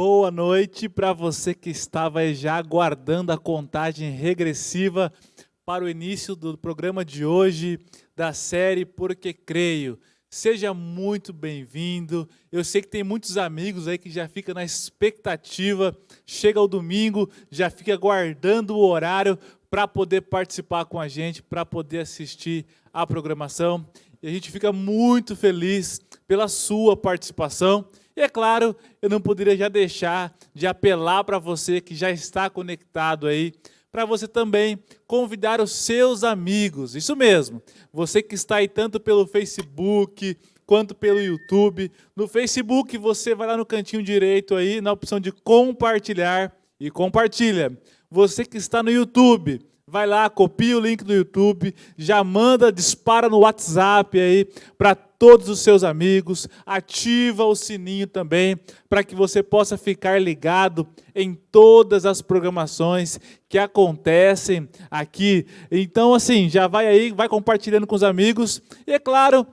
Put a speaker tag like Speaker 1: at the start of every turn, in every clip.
Speaker 1: boa noite para você que estava aí já aguardando a contagem regressiva para o início do programa de hoje, da série Porque Creio. Seja muito bem-vindo. Eu sei que tem muitos amigos aí que já ficam na expectativa, chega o domingo, já fica aguardando o horário para poder participar com a gente, para poder assistir a programação. E a gente fica muito feliz pela sua participação. E é claro, eu não poderia já deixar de apelar para você que já está conectado aí, para você também convidar os seus amigos. Isso mesmo, você que está aí tanto pelo Facebook quanto pelo YouTube. No Facebook você vai lá no cantinho direito aí, na opção de compartilhar e compartilha. Você que está no YouTube, vai lá, copia o link do YouTube, já manda, dispara no WhatsApp aí para todos os seus amigos, ativa o sininho também, para que você possa ficar ligado em todas as programações que acontecem aqui. Então, assim, já vai aí, vai compartilhando com os amigos. E é claro,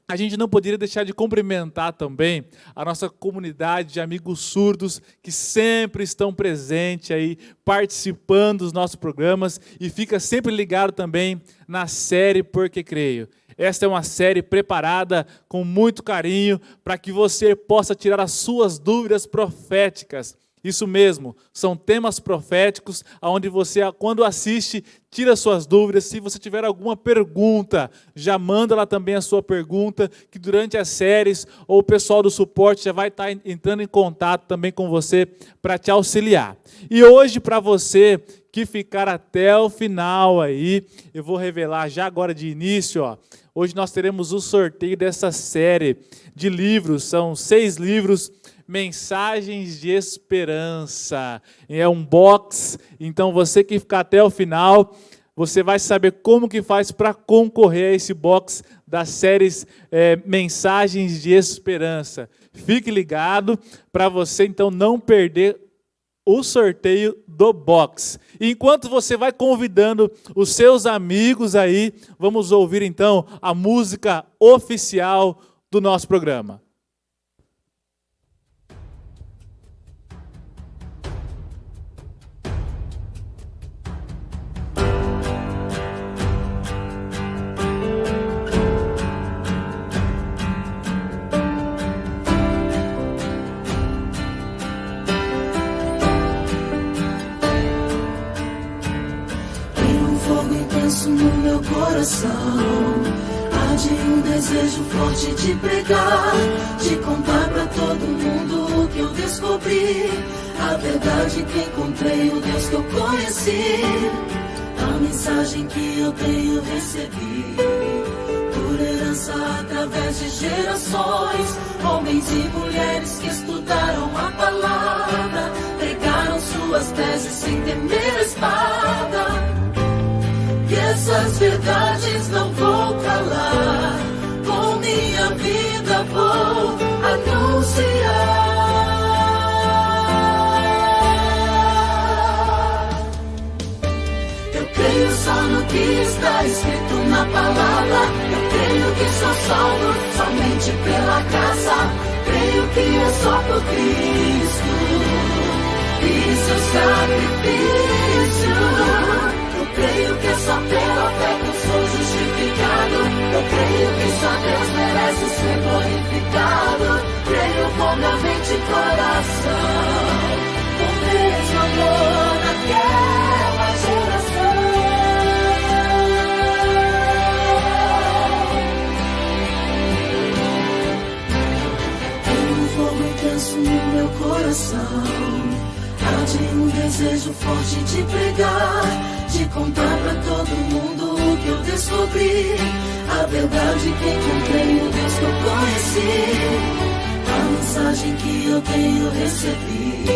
Speaker 1: a gente não poderia deixar de cumprimentar também a nossa comunidade de amigos surdos que sempre estão presentes aí, participando dos nossos programas e fica sempre ligado também na série Porque Creio. Esta é uma série preparada com muito carinho para que você possa tirar as suas dúvidas proféticas. Isso mesmo, são temas proféticos, onde você, quando assiste, tira suas dúvidas. Se você tiver alguma pergunta, já manda lá também a sua pergunta, que durante as séries, ou o pessoal do suporte já vai estar entrando em contato também com você para te auxiliar. E hoje, para você que ficar até o final aí, eu vou revelar já agora de início, ó. Hoje nós teremos o sorteio dessa série de livros, são 6 livros, Mensagens de Esperança. É um box, então você que ficar até o final, você vai saber como que faz para concorrer a esse box das séries Mensagens de Esperança. Fique ligado para você então não perder o sorteio do box. Enquanto você vai convidando os seus amigos aí, vamos ouvir então a música oficial do nosso programa.
Speaker 2: No meu coração arde um desejo forte de pregar, de contar pra todo mundo o que eu descobri, a verdade que encontrei, o Deus que eu conheci, a mensagem que eu tenho recebido por herança através de gerações, homens e mulheres que estudaram a palavra, pregaram suas teses sem temer a espada. E essas verdades não vou calar, com minha vida vou anunciar. Eu creio só no que está escrito na palavra, eu creio que sou salvo somente pela graça, creio que é só por Cristo e seu sacrifício. Eu creio que é só pela fé que eu sou justificado. Eu creio que só Deus merece ser glorificado. Creio com minha mente e coração, com mesmo amor naquela geração. Tem um fogo intenso no meu coração, arde um desejo forte de pregar, de contar pra todo mundo o que eu descobri, a verdade que encontrei, o Deus que eu conheci, a mensagem que eu tenho recebido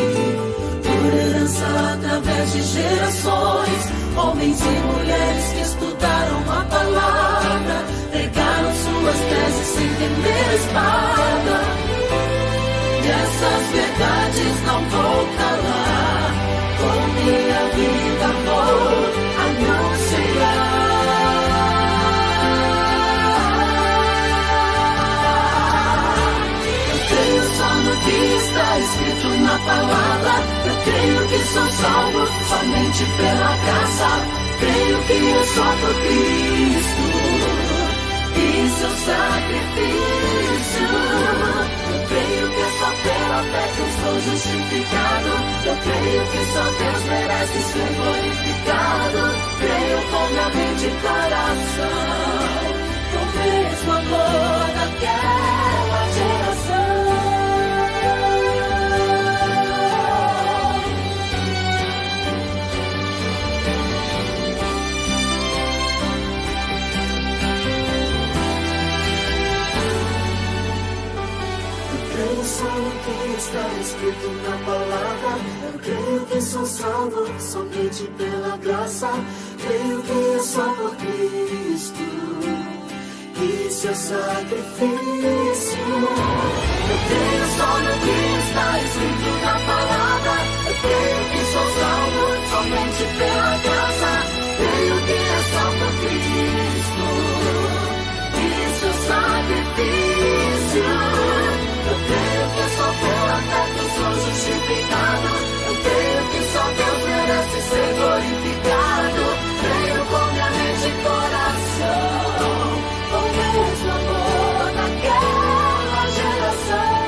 Speaker 2: por herança através de gerações, homens e mulheres que estudaram a palavra, pregaram suas teses sem temer a espada. E essas verdades não vou calar, com minha vida vou anunciar. Eu creio só no que está escrito na palavra. sou salvo somente pela graça. Creio que é só por Cristo e seu sacrifício. Eu creio que é só pela fé que eu sou justificado. Eu creio que só Deus merece ser glorificado. Creio com minha mente e coração, com o mesmo amor daquela geração. Só o que está escrito na palavra. Eu creio que sou salvo somente pela graça. Creio que é só por Cristo e seu sacrifício. Eu creio só no que está escrito na palavra. Eu creio que sou salvo somente pela graça. Creio que é só por Cristo e seu sacrifício. Eu creio que só pela fé que eu sou justificado. Eu creio que só Deus merece ser glorificado. Creio com minha mente e coração, com o mesmo amor daquela geração.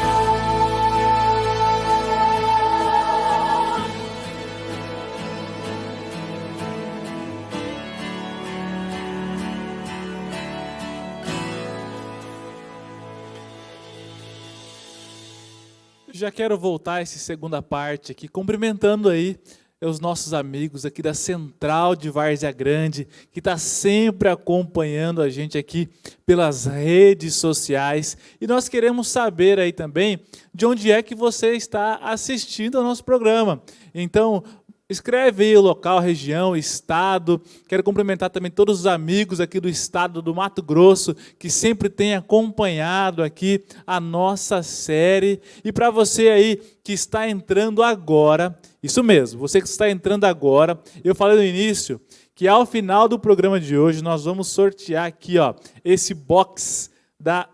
Speaker 1: Já quero voltar a essa segunda parte aqui, cumprimentando aí os nossos amigos aqui da Central de Várzea Grande, que está sempre acompanhando a gente aqui pelas redes sociais. E nós queremos saber aí também de onde é que você está assistindo ao nosso programa. Então, escreve aí o local, região, estado. Quero cumprimentar também todos os amigos aqui do estado do Mato Grosso, que sempre têm acompanhado aqui a nossa série. E para você aí que está entrando agora, isso mesmo, você que está entrando agora, eu falei no início que ao final do programa de hoje nós vamos sortear aqui, ó, esse box da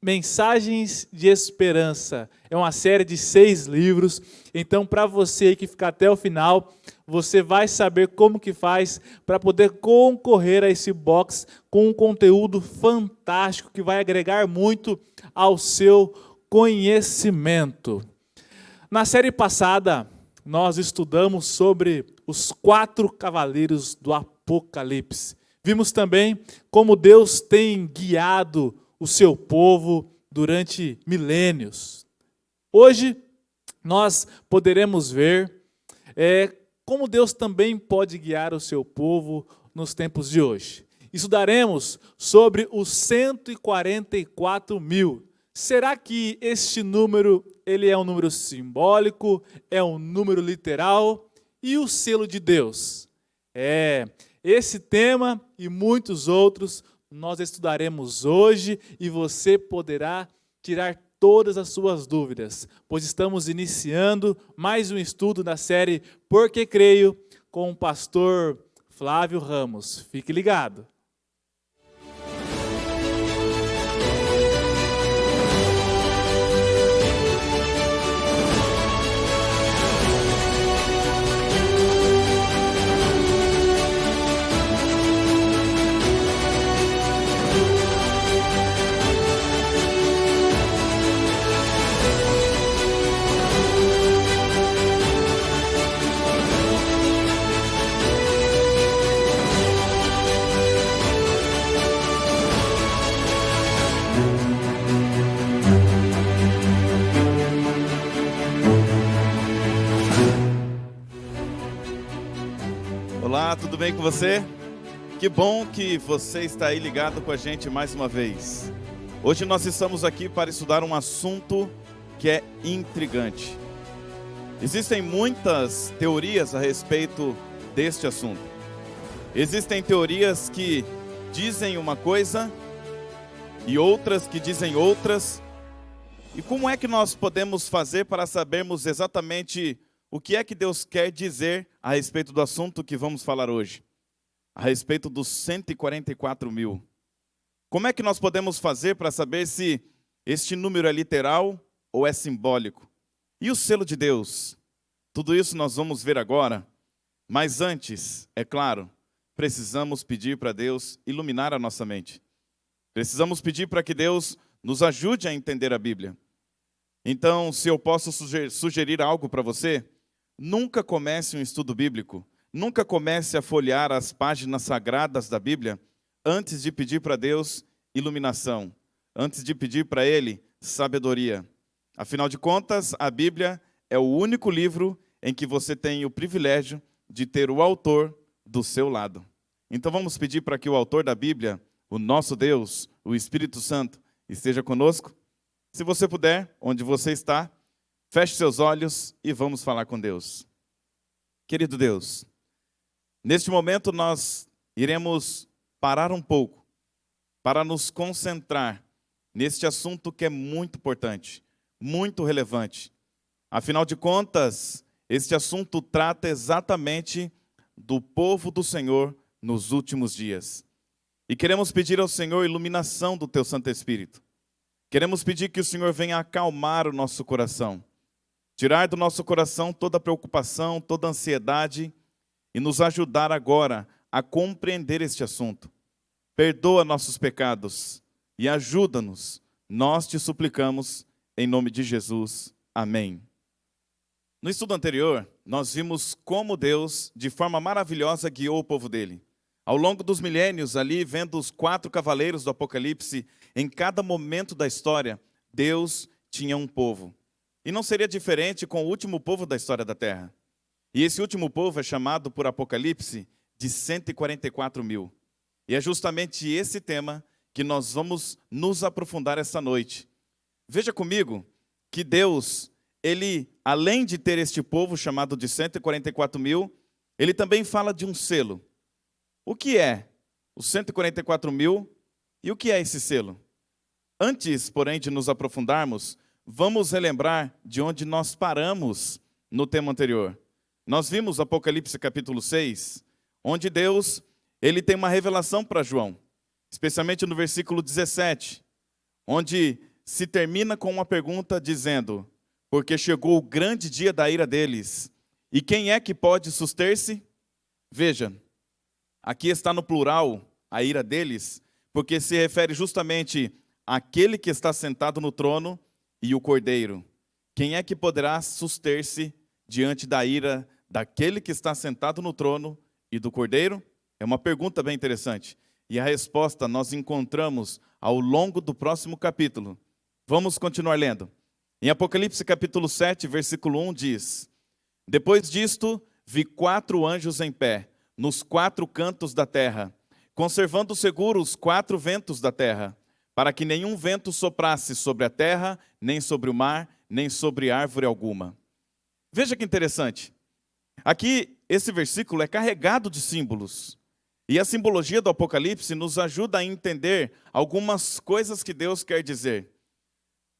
Speaker 1: Mensagens de Esperança. É uma série de 6 livros. Então, para você aí que ficar até o final, você vai saber como que faz para poder concorrer a esse box com um conteúdo fantástico que vai agregar muito ao seu conhecimento. Na série passada, nós estudamos sobre os 4 cavaleiros do Apocalipse. Vimos também como Deus tem guiado o seu povo durante milênios. Hoje, nós poderemos ver como Deus também pode guiar o seu povo nos tempos de hoje. Estudaremos sobre os 144 mil. Será que este número ele é um número simbólico, é um número literal? E o selo de Deus? Esse tema e muitos outros nós estudaremos hoje e você poderá tirar todas as suas dúvidas, pois estamos iniciando mais um estudo da série Porque Creio com o pastor Flávio Ramos. Fique ligado.
Speaker 3: Olá, tudo bem com você? Que bom que você está aí ligado com a gente mais uma vez. Hoje nós estamos aqui para estudar um assunto que é intrigante. Existem muitas teorias a respeito deste assunto. Existem teorias que dizem uma coisa e outras que dizem outras. E como é que nós podemos fazer para sabermos exatamente o que é que Deus quer dizer a respeito do assunto que vamos falar hoje? A respeito dos 144 mil. Como é que nós podemos fazer para saber se este número é literal ou é simbólico? E o selo de Deus? Tudo isso nós vamos ver agora, mas antes, é claro, precisamos pedir para Deus iluminar a nossa mente. Precisamos pedir para que Deus nos ajude a entender a Bíblia. Então, se eu posso sugerir algo para você, nunca comece um estudo bíblico, nunca comece a folhear as páginas sagradas da Bíblia antes de pedir para Deus iluminação, antes de pedir para Ele sabedoria. Afinal de contas, a Bíblia é o único livro em que você tem o privilégio de ter o autor do seu lado. Então vamos pedir para que o autor da Bíblia, o nosso Deus, o Espírito Santo, esteja conosco? Se você puder, onde você está, feche seus olhos e vamos falar com Deus. Querido Deus, neste momento nós iremos parar um pouco para nos concentrar neste assunto que é muito importante, muito relevante. Afinal de contas, este assunto trata exatamente do povo do Senhor nos últimos dias. E queremos pedir ao Senhor iluminação do Teu Santo Espírito. Queremos pedir que o Senhor venha acalmar o nosso coração, tirar do nosso coração toda preocupação, toda ansiedade e nos ajudar agora a compreender este assunto. Perdoa nossos pecados e ajuda-nos. Nós te suplicamos em nome de Jesus. Amém. No estudo anterior, nós vimos como Deus, de forma maravilhosa, guiou o povo dele. Ao longo dos milênios, ali, vendo os 4 cavaleiros do Apocalipse, em cada momento da história, Deus tinha um povo. E não seria diferente com o último povo da história da Terra. E esse último povo é chamado por Apocalipse de 144 mil. E é justamente esse tema que nós vamos nos aprofundar essa noite. Veja comigo que Deus, Ele, além de ter este povo chamado de 144 mil, Ele também fala de um selo. O que é os 144 mil e o que é esse selo? Antes, porém, de nos aprofundarmos, vamos relembrar de onde nós paramos no tema anterior. Nós vimos Apocalipse capítulo 6, onde Deus, Ele tem uma revelação para João, especialmente no versículo 17, onde se termina com uma pergunta dizendo: porque chegou o grande dia da ira deles, e quem é que pode suster-se? Veja, aqui está no plural a ira deles, porque se refere justamente àquele que está sentado no trono e o Cordeiro. Quem é que poderá suster-se diante da ira daquele que está sentado no trono e do Cordeiro? É uma pergunta bem interessante. E a resposta nós encontramos ao longo do próximo capítulo. Vamos continuar lendo. Em Apocalipse capítulo 7, versículo 1 diz: depois disto, vi 4 anjos em pé, nos 4 cantos da terra, conservando seguros os 4 ventos da terra, para que nenhum vento soprasse sobre a terra, nem sobre o mar, nem sobre árvore alguma. Veja que interessante. Aqui, esse versículo é carregado de símbolos. E a simbologia do Apocalipse nos ajuda a entender algumas coisas que Deus quer dizer.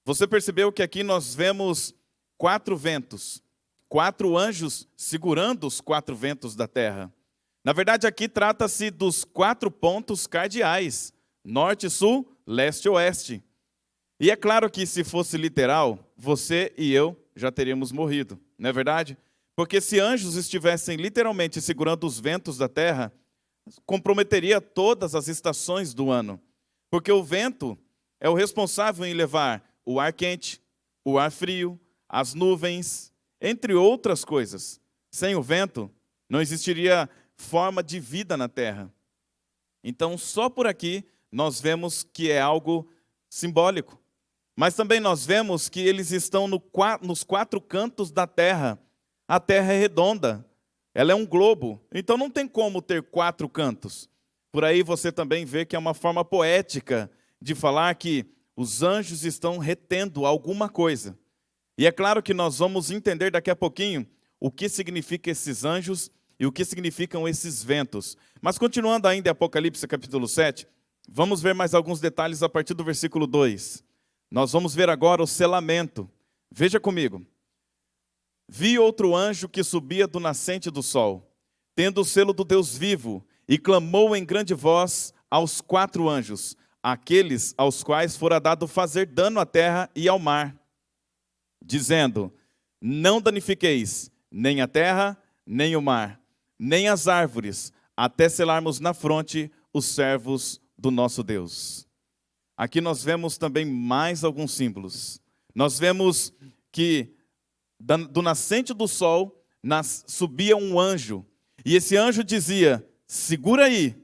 Speaker 3: Você percebeu que aqui nós vemos 4 ventos, 4 anjos segurando os 4 ventos da terra. Na verdade, aqui trata-se dos 4 pontos cardeais: norte, sul, leste e oeste. E é claro que se fosse literal, você e eu já teríamos morrido, não é verdade? Porque se anjos estivessem literalmente segurando os ventos da terra, comprometeria todas as estações do ano. Porque o vento é o responsável em levar o ar quente, o ar frio, as nuvens, entre outras coisas. Sem o vento, não existiria forma de vida na terra. Então, só por aqui, nós vemos que é algo simbólico. Mas também nós vemos que eles estão nos 4 cantos da terra. A terra é redonda, ela é um globo, então não tem como ter 4 cantos. Por aí você também vê que é uma forma poética de falar que os anjos estão retendo alguma coisa. E é claro que nós vamos entender daqui a pouquinho o que significam esses anjos e o que significam esses ventos. Mas continuando ainda em Apocalipse capítulo 7, vamos ver mais alguns detalhes a partir do versículo 2. Nós vamos ver agora o selamento. Veja comigo. Vi outro anjo que subia do nascente do sol, tendo o selo do Deus vivo, e clamou em grande voz aos 4 anjos, aqueles aos quais fora dado fazer dano à terra e ao mar, dizendo: não danifiqueis, nem a terra, nem o mar, nem as árvores, até selarmos na fronte os servos do nosso Deus. Aqui nós vemos também mais alguns símbolos. Nós vemos que do nascente do sol subia um anjo. E esse anjo dizia, segura aí,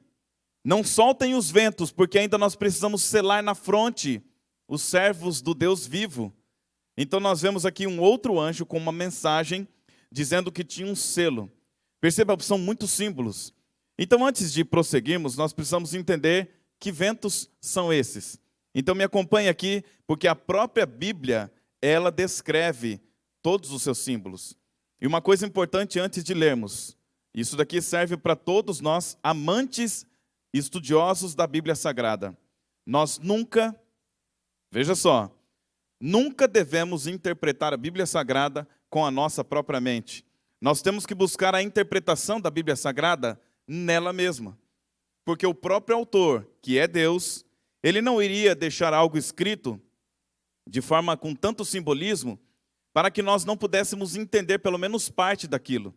Speaker 3: não soltem os ventos, porque ainda nós precisamos selar na fronte os servos do Deus vivo. Então nós vemos aqui um outro anjo com uma mensagem dizendo que tinha um selo. Perceba, são muitos símbolos. Então antes de prosseguirmos, nós precisamos entender que ventos são esses. Então me acompanhe aqui, porque a própria Bíblia, ela descreve todos os seus símbolos. E uma coisa importante antes de lermos, isso daqui serve para todos nós, amantes e estudiosos da Bíblia Sagrada. Nós nunca, veja só, nunca devemos interpretar a Bíblia Sagrada com a nossa própria mente. Nós temos que buscar a interpretação da Bíblia Sagrada nela mesma. Porque o próprio autor, que é Deus, ele não iria deixar algo escrito de forma com tanto simbolismo para que nós não pudéssemos entender pelo menos parte daquilo.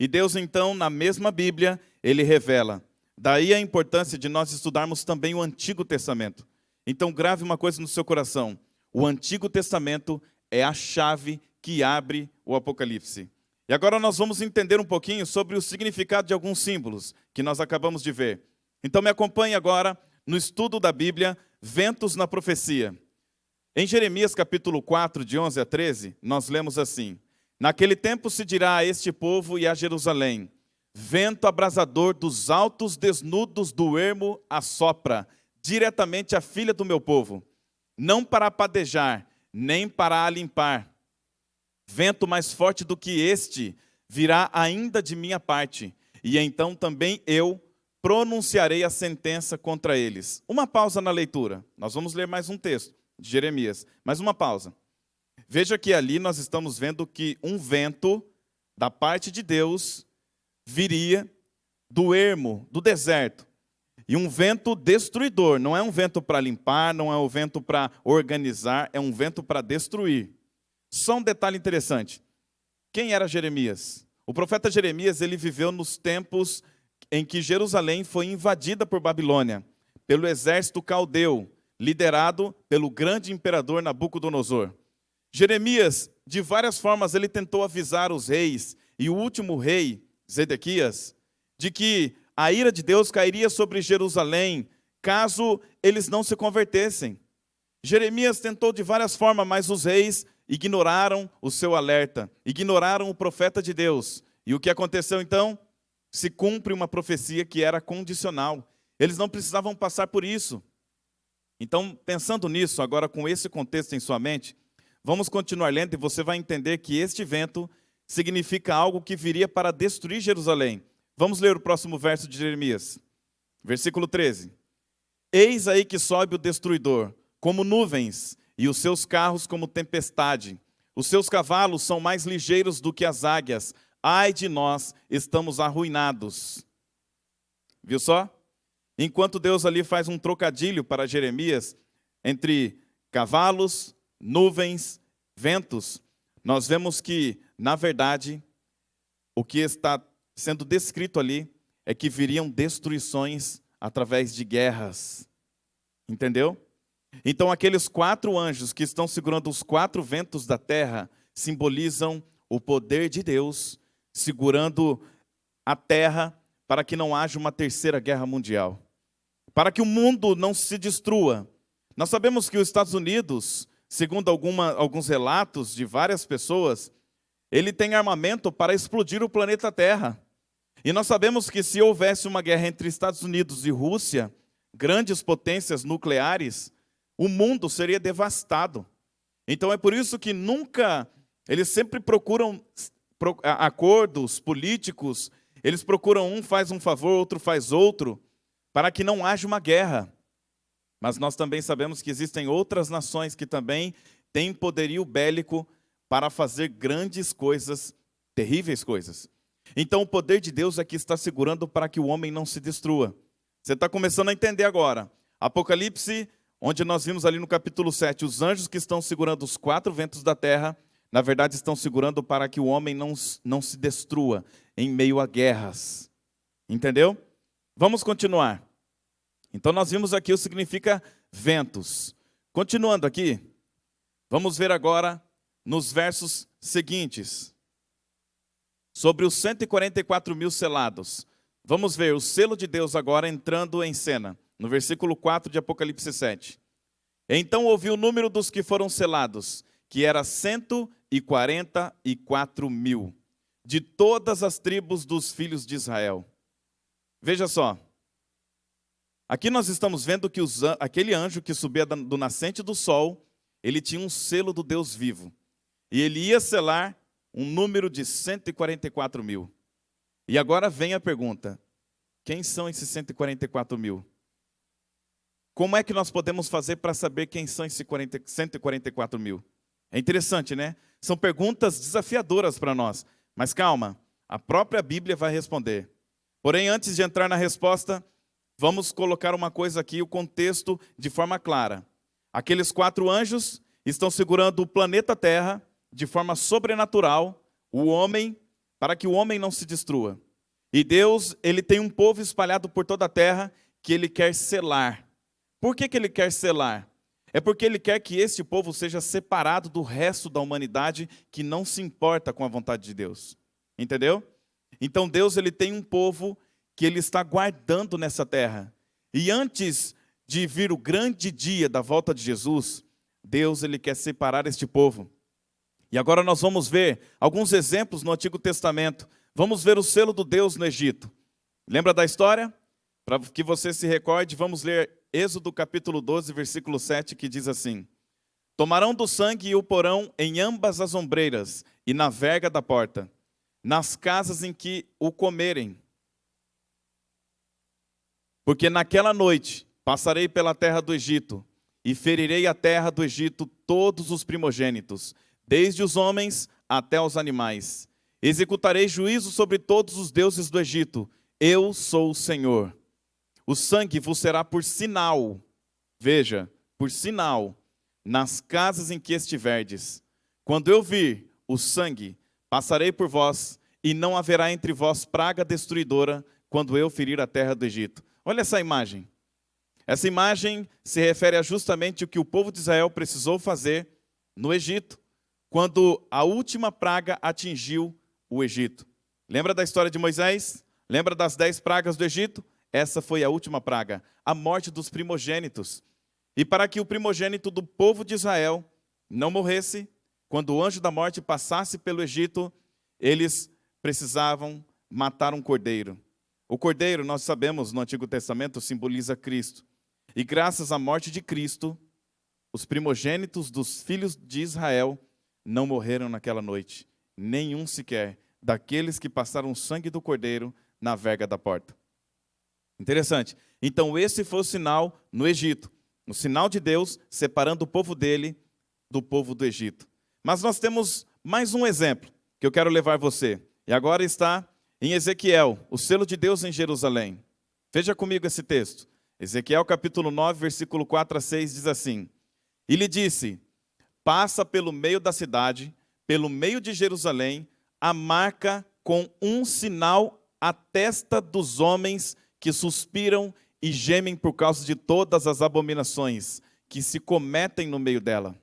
Speaker 3: E Deus, então, na mesma Bíblia, ele revela. Daí a importância de nós estudarmos também o Antigo Testamento. Então, grave uma coisa no seu coração. O Antigo Testamento é a chave que abre o Apocalipse. E agora nós vamos entender um pouquinho sobre o significado de alguns símbolos que nós acabamos de ver. Então, me acompanhe agora no estudo da Bíblia, Ventos na Profecia. Em Jeremias capítulo 4, de 11 a 13, nós lemos assim: naquele tempo se dirá a este povo e a Jerusalém, vento abrasador dos altos desnudos do ermo assopra diretamente a filha do meu povo, não para apadejar, nem para a limpar. Vento mais forte do que este virá ainda de minha parte, e então também eu pronunciarei a sentença contra eles. Uma pausa na leitura. Nós vamos ler mais um texto de Jeremias, mais uma pausa. Veja que ali nós estamos vendo que um vento da parte de Deus viria do ermo, do deserto. E um vento destruidor, não é um vento para limpar, não é um vento para organizar, é um vento para destruir. Só um detalhe interessante. Quem era Jeremias? O profeta Jeremias, ele viveu nos tempos em que Jerusalém foi invadida por Babilônia, pelo exército caldeu, liderado pelo grande imperador Nabucodonosor. Jeremias, de várias formas, ele tentou avisar os reis, e o último rei, Zedequias, de que a ira de Deus cairia sobre Jerusalém, caso eles não se convertessem. Jeremias tentou de várias formas, mas os reis ignoraram o seu alerta, ignoraram o profeta de Deus. E o que aconteceu então? Se cumpre uma profecia que era condicional. Eles não precisavam passar por isso. Então, pensando nisso, agora com esse contexto em sua mente, vamos continuar lendo e você vai entender que este vento significa algo que viria para destruir Jerusalém. Vamos ler o próximo verso de Jeremias. Versículo 13. Eis aí que sobe o destruidor, como nuvens, e os seus carros como tempestade. Os seus cavalos são mais ligeiros do que as águias. Ai de nós, estamos arruinados. Viu só? Enquanto Deus ali faz um trocadilho para Jeremias, entre cavalos, nuvens, ventos, nós vemos que, na verdade, o que está sendo descrito ali é que viriam destruições através de guerras. Entendeu? Então aqueles 4 anjos que estão segurando os 4 ventos da terra simbolizam o poder de Deus segurando a terra para que não haja uma terceira guerra mundial. Para que o mundo não se destrua. Nós sabemos que os Estados Unidos, segundo alguns relatos de várias pessoas, ele tem armamento para explodir o planeta Terra. E nós sabemos que se houvesse uma guerra entre Estados Unidos e Rússia, grandes potências nucleares, o mundo seria devastado. Então é por isso que eles sempre procuram acordos políticos, eles procuram um faz um favor, outro faz outro, para que não haja uma guerra. Mas nós também sabemos que existem outras nações que também têm poderio bélico para fazer grandes coisas, terríveis coisas. Então o poder de Deus é que está segurando para que o homem não se destrua. Você está começando a entender agora. Apocalipse, onde nós vimos ali no capítulo 7, os anjos que estão segurando os 4 ventos da terra, na verdade estão segurando para que o homem não se destrua em meio a guerras. Entendeu? Vamos continuar. Então nós vimos aqui o que significa ventos. Continuando aqui, vamos ver agora nos versos seguintes, sobre os 144 mil selados. Vamos ver o selo de Deus agora entrando em cena, no versículo 4 de Apocalipse 7. Então ouvi o número dos que foram selados, que era 144 mil, de todas as tribos dos filhos de Israel. Veja só, aqui nós estamos vendo que aquele anjo que subia do nascente do sol, ele tinha um selo do Deus vivo. E ele ia selar um número de 144 mil. E agora vem a pergunta: quem são esses 144 mil? Como é que nós podemos fazer para saber quem são esses 144 mil? É interessante, né? São perguntas desafiadoras para nós. Mas calma, a própria Bíblia vai responder. Porém, antes de entrar na resposta, vamos colocar uma coisa aqui, o contexto de forma clara. Aqueles 4 anjos estão segurando o planeta Terra de forma sobrenatural, o homem, para que o homem não se destrua. E Deus, ele tem um povo espalhado por toda a terra que ele quer selar. Por que ele quer selar? É porque ele quer que este povo seja separado do resto da humanidade que não se importa com a vontade de Deus. Entendeu? Então Deus, ele tem um povo que ele está guardando nessa terra. E antes de vir o grande dia da volta de Jesus, Deus, ele quer separar este povo. E agora nós vamos ver alguns exemplos no Antigo Testamento. Vamos ver o selo do Deus no Egito. Lembra da história? Para que você se recorde, vamos ler Êxodo capítulo 12, versículo 7, que diz assim: tomarão do sangue e o porão em ambas as ombreiras e na verga da porta, nas casas em que o comerem. Porque naquela noite passarei pela terra do Egito e ferirei a terra do Egito todos os primogênitos, desde os homens até os animais. Executarei juízo sobre todos os deuses do Egito. Eu sou o Senhor. O sangue vos será por sinal, veja, por sinal, nas casas em que estiverdes. Quando eu vir o sangue, passarei por vós, e não haverá entre vós praga destruidora, quando eu ferir a terra do Egito. Olha essa imagem. Essa imagem se refere a justamente o que o povo de Israel precisou fazer no Egito, quando a última praga atingiu o Egito. Lembra da história de Moisés? Lembra das 10 pragas do Egito? Essa foi a última praga, a morte dos primogênitos. E para que o primogênito do povo de Israel não morresse, quando o anjo da morte passasse pelo Egito, eles precisavam matar um cordeiro. O cordeiro, nós sabemos, no Antigo Testamento, simboliza Cristo. E graças à morte de Cristo, os primogênitos dos filhos de Israel não morreram naquela noite. Nenhum sequer daqueles que passaram o sangue do cordeiro na verga da porta. Interessante. Então esse foi o sinal no Egito. O sinal de Deus separando o povo dele do povo do Egito. Mas nós temos mais um exemplo que eu quero levar você. E agora está em Ezequiel, o selo de Deus em Jerusalém. Veja comigo esse texto. Ezequiel capítulo 9, versículo 4 a 6 diz assim: e lhe disse: passa pelo meio da cidade, pelo meio de Jerusalém, a marca com um sinal à testa dos homens que suspiram e gemem por causa de todas as abominações que se cometem no meio dela.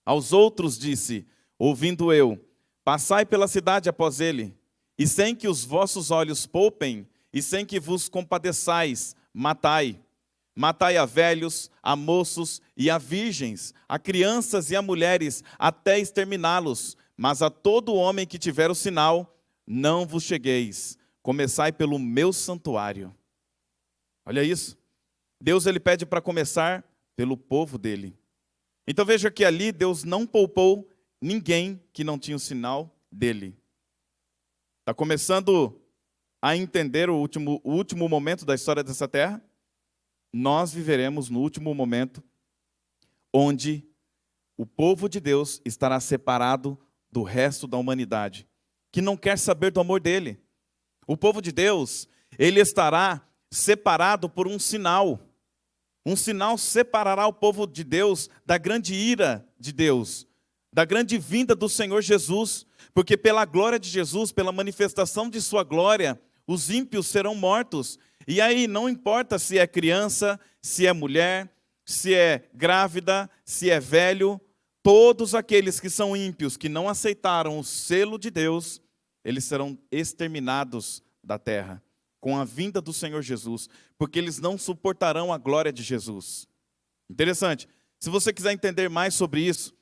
Speaker 3: Aos outros disse, ouvindo eu: passai pela cidade após ele, e sem que os vossos olhos poupem, e sem que vos compadeçais, matai. Matai a velhos, a moços e a virgens, a crianças e a mulheres, até exterminá-los. Mas a todo homem que tiver o sinal, não vos chegueis. Começai pelo meu santuário. Olha isso. Deus, ele pede para começar pelo povo dele. Então veja que ali Deus não poupou ninguém que não tinha o sinal dele. Está começando a entender o último momento da história dessa terra? Nós viveremos no último momento onde o povo de Deus estará separado do resto da humanidade, que não quer saber do amor dele. O povo de Deus, ele estará separado por um sinal. Um sinal separará o povo de Deus da grande ira de Deus. da grande vinda do Senhor Jesus, porque pela glória de Jesus, pela manifestação de sua glória, os ímpios serão mortos. E aí não importa se é criança, se é mulher, se é grávida, se é velho, todos aqueles que são ímpios, que não aceitaram o selo de Deus, eles serão exterminados da terra, com a vinda do Senhor Jesus, porque eles não suportarão a glória de Jesus. Interessante. Se você quiser entender mais sobre isso,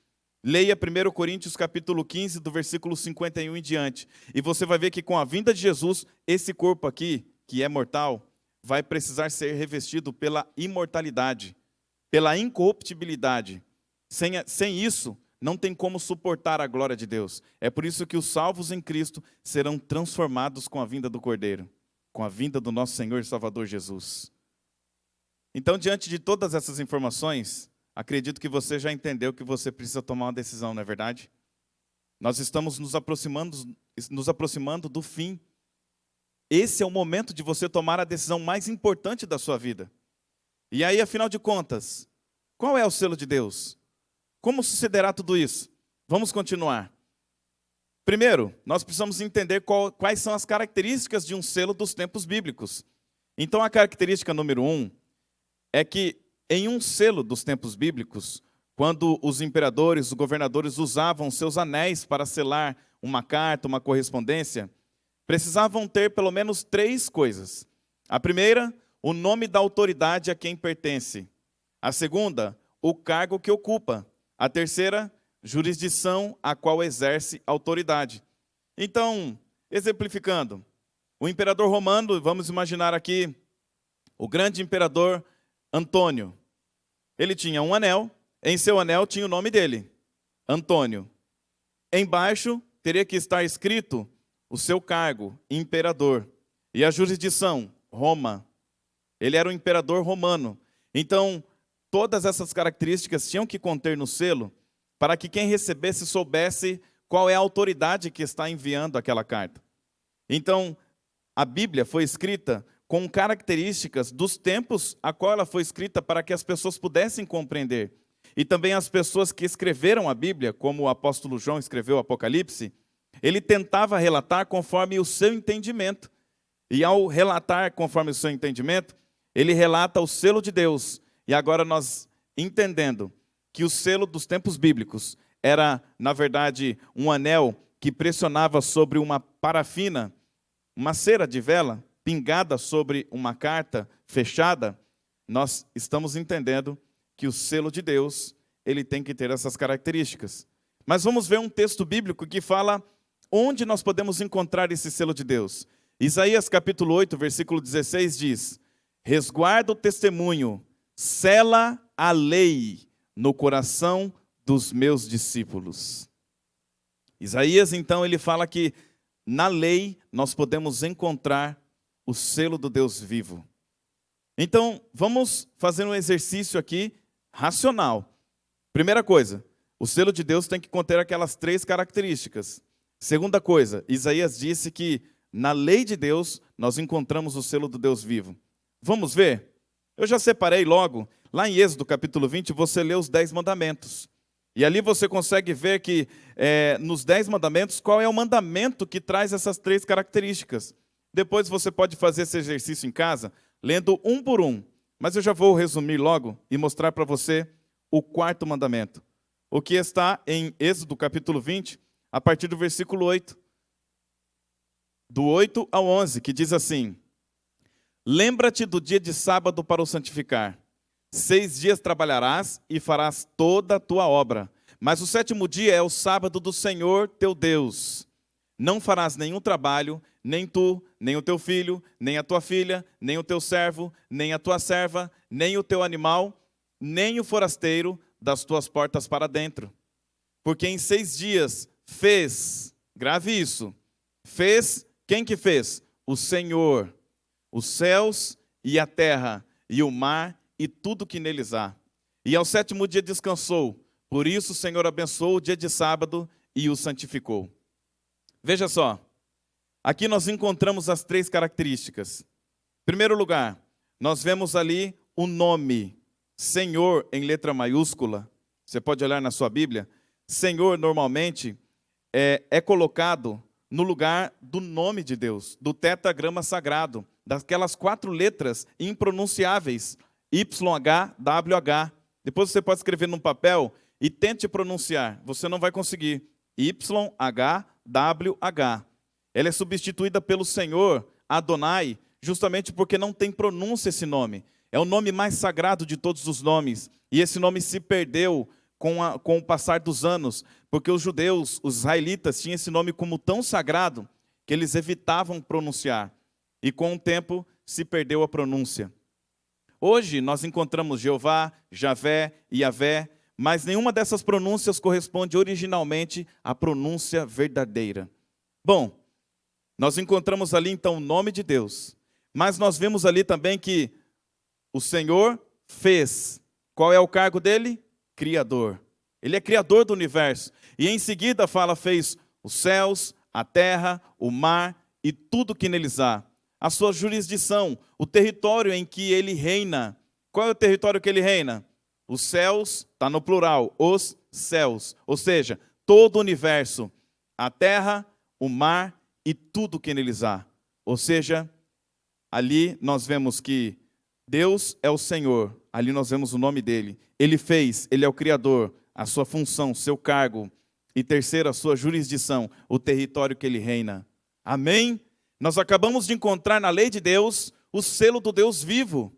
Speaker 3: leia 1 Coríntios capítulo 15, do versículo 51 em diante. E você vai ver que com a vinda de Jesus, esse corpo aqui, que é mortal, vai precisar ser revestido pela imortalidade, pela incorruptibilidade. Sem isso, não tem como suportar a glória de Deus. É por isso que os salvos em Cristo serão transformados com a vinda do Cordeiro, com a vinda do nosso Senhor e Salvador Jesus. Então, diante de todas essas informações, acredito que você já entendeu que você precisa tomar uma decisão, não é verdade? Nós estamos nos aproximando do fim. Esse é o momento de você tomar a decisão mais importante da sua vida. E aí, afinal de contas, qual é o selo de Deus? Como sucederá tudo isso? Vamos continuar. Primeiro, nós precisamos entender quais são as características de um selo dos tempos bíblicos. Então, a característica número 1 é que em um selo dos tempos bíblicos, quando os imperadores, os governadores usavam seus anéis para selar uma carta, uma correspondência, precisavam ter pelo menos 3 coisas. A primeira, o nome da autoridade a quem pertence. A segunda, o cargo que ocupa. A terceira, jurisdição a qual exerce autoridade. Então, exemplificando, o imperador romano, vamos imaginar aqui, o grande imperador Antônio. Ele tinha um anel, em seu anel tinha o nome dele, Antônio. Embaixo teria que estar escrito o seu cargo, imperador. E a jurisdição, Roma. Ele era o imperador romano. Então, todas essas características tinham que conter no selo, para que quem recebesse soubesse qual é a autoridade que está enviando aquela carta. Então, a Bíblia foi escrita com características dos tempos a qual ela foi escrita para que as pessoas pudessem compreender. E também as pessoas que escreveram a Bíblia, como o apóstolo João escreveu o Apocalipse, ele tentava relatar conforme o seu entendimento. E ao relatar conforme o seu entendimento, ele relata o selo de Deus. E agora nós entendendo que o selo dos tempos bíblicos era, na verdade, um anel que pressionava sobre uma parafina, uma cera de vela, pingada sobre uma carta fechada, nós estamos entendendo que o selo de Deus, ele tem que ter essas características. Mas vamos ver um texto bíblico que fala onde nós podemos encontrar esse selo de Deus. Isaías capítulo 8, versículo 16 diz: resguarda o testemunho, sela a lei no coração dos meus discípulos. Isaías, então, ele fala que na lei nós podemos encontrar o selo do Deus vivo. Então, vamos fazer um exercício aqui racional. Primeira coisa, o selo de Deus tem que conter aquelas 3 características. Segunda coisa, Isaías disse que na lei de Deus nós encontramos o selo do Deus vivo. Vamos ver? Eu já separei logo, lá em Êxodo capítulo 20, você lê os 10 mandamentos. E ali você consegue ver que nos 10 mandamentos, qual é o mandamento que traz essas 3 características. Depois você pode fazer esse exercício em casa, lendo um por um. Mas eu já vou resumir logo e mostrar para você o 4º mandamento. O que está em Êxodo capítulo 20, a partir do versículo 8. Do 8 ao 11, que diz assim: lembra-te do dia de sábado para o santificar. 6 dias trabalharás e farás toda a tua obra. Mas o 7º dia é o sábado do Senhor teu Deus. Não farás nenhum trabalho, nem tu, nem o teu filho, nem a tua filha, nem o teu servo, nem a tua serva, nem o teu animal, nem o forasteiro das tuas portas para dentro. Porque em 6 dias fez, grave isso, fez, quem que fez? O Senhor, os céus e a terra, e o mar e tudo que neles há. E ao 7º dia descansou. Por isso o Senhor abençoou o dia de sábado e o santificou. Veja só, aqui nós encontramos as 3 características. Em primeiro lugar, nós vemos ali o nome, Senhor, em letra maiúscula. Você pode olhar na sua Bíblia. Senhor, normalmente, é colocado no lugar do nome de Deus, do tetragrama sagrado, daquelas 4 letras impronunciáveis, YHWH. Depois você pode escrever num papel e tente pronunciar. Você não vai conseguir. YHWH. Ela é substituída pelo Senhor, Adonai, justamente porque não tem pronúncia esse nome. É o nome mais sagrado de todos os nomes. E esse nome se perdeu com o passar dos anos, porque os judeus, os israelitas, tinham esse nome como tão sagrado que eles evitavam pronunciar. E com o tempo se perdeu a pronúncia. Hoje nós encontramos Jeová, Javé, Yavé, mas nenhuma dessas pronúncias corresponde originalmente à pronúncia verdadeira. Bom, nós encontramos ali então o nome de Deus, mas nós vemos ali também que o Senhor fez. Qual é o cargo dele? Criador. Ele é criador do universo. E em seguida fala, fez os céus, a terra, o mar e tudo que neles há. A sua jurisdição, o território em que ele reina. Qual é o território que ele reina? Os céus, está no plural, os céus. Ou seja, todo o universo, a terra, o mar e tudo que neles há. Ou seja, ali nós vemos que Deus é o Senhor. Ali nós vemos o nome dele. Ele fez, ele é o Criador, a sua função, seu cargo. E terceiro, a sua jurisdição, o território que ele reina. Amém? Nós acabamos de encontrar na lei de Deus o selo do Deus vivo.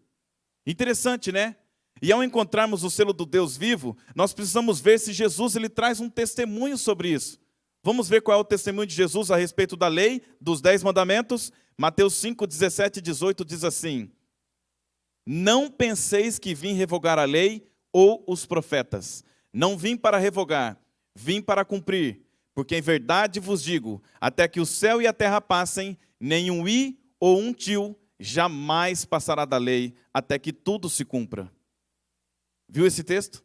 Speaker 3: Interessante, né? E ao encontrarmos o selo do Deus vivo, nós precisamos ver se Jesus ele traz um testemunho sobre isso. Vamos ver qual é o testemunho de Jesus a respeito da lei, dos 10 mandamentos. Mateus 5, 17 e 18 diz assim: não penseis que vim revogar a lei ou os profetas. Não vim para revogar, vim para cumprir. Porque em verdade vos digo, até que o céu e a terra passem, nem um i ou um tio jamais passará da lei, até que tudo se cumpra. Viu esse texto?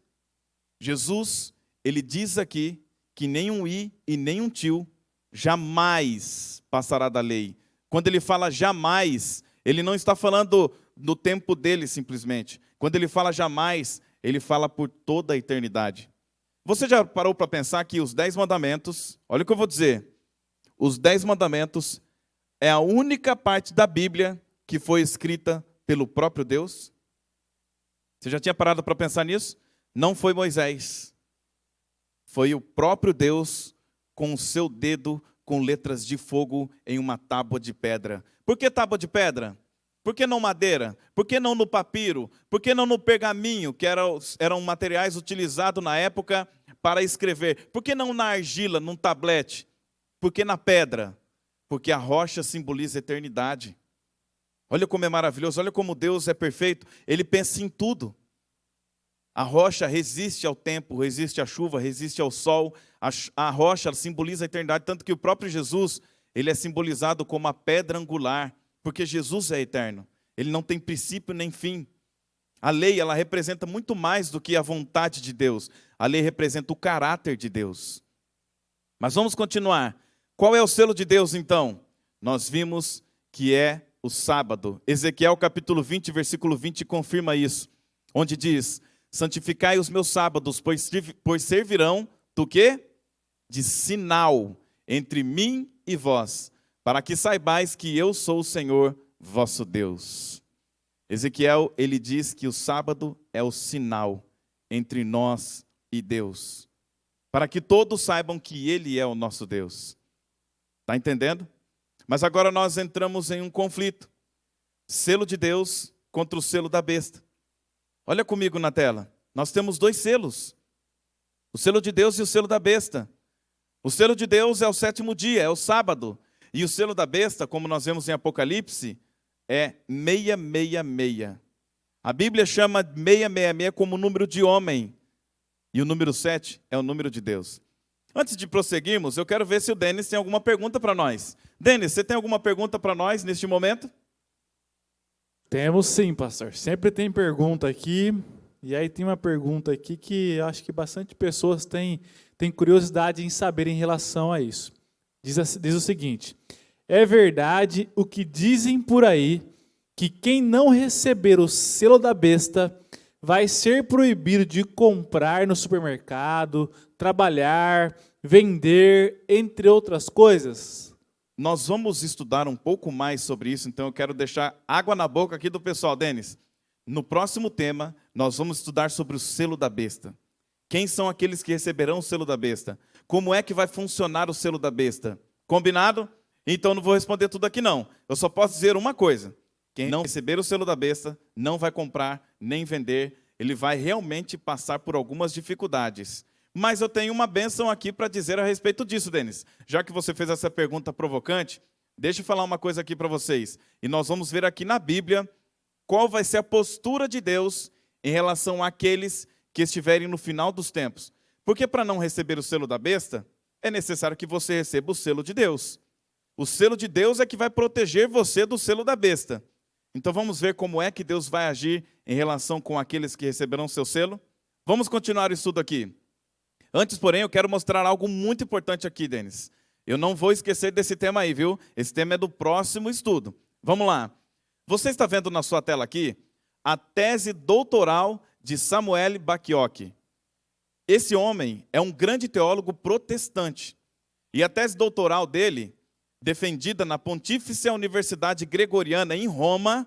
Speaker 3: Jesus, ele diz aqui que nem um i e nem um tio jamais passará da lei. Quando ele fala jamais, ele não está falando no tempo dele simplesmente. Quando ele fala jamais, ele fala por toda a eternidade. Você já parou para pensar que os 10 mandamentos, olha o que eu vou dizer, os 10 mandamentos é a única parte da Bíblia que foi escrita pelo próprio Deus? Você já tinha parado para pensar nisso? Não foi Moisés. Foi o próprio Deus com o seu dedo com letras de fogo em uma tábua de pedra. Por que tábua de pedra? Por que não madeira? Por que não no papiro? Por que não no pergaminho, que eram materiais utilizados na época para escrever? Por que não na argila, num tablete? Por que na pedra? Porque a rocha simboliza a eternidade. Olha como é maravilhoso, olha como Deus é perfeito. Ele pensa em tudo. A rocha resiste ao tempo, resiste à chuva, resiste ao sol. A rocha simboliza a eternidade, tanto que o próprio Jesus, ele é simbolizado como a pedra angular, porque Jesus é eterno. Ele não tem princípio nem fim. A lei, ela representa muito mais do que a vontade de Deus. A lei representa o caráter de Deus. Mas vamos continuar. Qual é o selo de Deus, então? Nós vimos que é o sábado. Ezequiel capítulo 20, versículo 20 confirma isso. Onde diz: santificai os meus sábados, pois servirão do quê? De sinal entre mim e vós, para que saibais que eu sou o Senhor vosso Deus. Ezequiel, ele diz que o sábado é o sinal entre nós e Deus, para que todos saibam que ele é o nosso Deus. Está entendendo? Mas agora nós entramos em um conflito. Selo de Deus contra o selo da besta. Olha comigo na tela. Nós temos 2 selos. O selo de Deus e o selo da besta. O selo de Deus é o 7º dia, é o sábado. E o selo da besta, como nós vemos em Apocalipse, é 666. A Bíblia chama 666 como número de homem. E o número 7 é o número de Deus. Antes de prosseguirmos, eu quero ver se o Denis tem alguma pergunta para nós. Denis, você tem alguma pergunta para nós neste momento?
Speaker 1: Temos sim, pastor. Sempre tem pergunta aqui. E aí tem uma pergunta aqui que acho que bastante pessoas têm curiosidade em saber em relação a isso. Diz o seguinte: é verdade o que dizem por aí, que quem não receber o selo da besta vai ser proibido de comprar no supermercado, trabalhar, vender, entre outras coisas?
Speaker 3: Nós vamos estudar um pouco mais sobre isso, então eu quero deixar água na boca aqui do pessoal. Denis, no próximo tema, nós vamos estudar sobre o selo da besta. Quem são aqueles que receberão o selo da besta? Como é que vai funcionar o selo da besta? Combinado? Então não vou responder tudo aqui não. Eu só posso dizer uma coisa. Quem não receber o selo da besta, não vai comprar, nem vender. Ele vai realmente passar por algumas dificuldades. Mas eu tenho uma bênção aqui para dizer a respeito disso, Denis. Já que você fez essa pergunta provocante, deixa eu falar uma coisa aqui para vocês. E nós vamos ver aqui na Bíblia qual vai ser a postura de Deus em relação àqueles que estiverem no final dos tempos. Porque para não receber o selo da besta, é necessário que você receba o selo de Deus. O selo de Deus é que vai proteger você do selo da besta. Então vamos ver como é que Deus vai agir em relação com aqueles que receberão seu selo. Vamos continuar o estudo aqui. Antes, porém, eu quero mostrar algo muito importante aqui, Denis. Eu não vou esquecer desse tema aí, viu? Esse tema é do próximo estudo. Vamos lá. Você está vendo na sua tela aqui a tese doutoral de Samuel Bacchiocchi. Esse homem é um grande teólogo protestante. E a tese doutoral dele, defendida na Pontífice Universidade Gregoriana em Roma,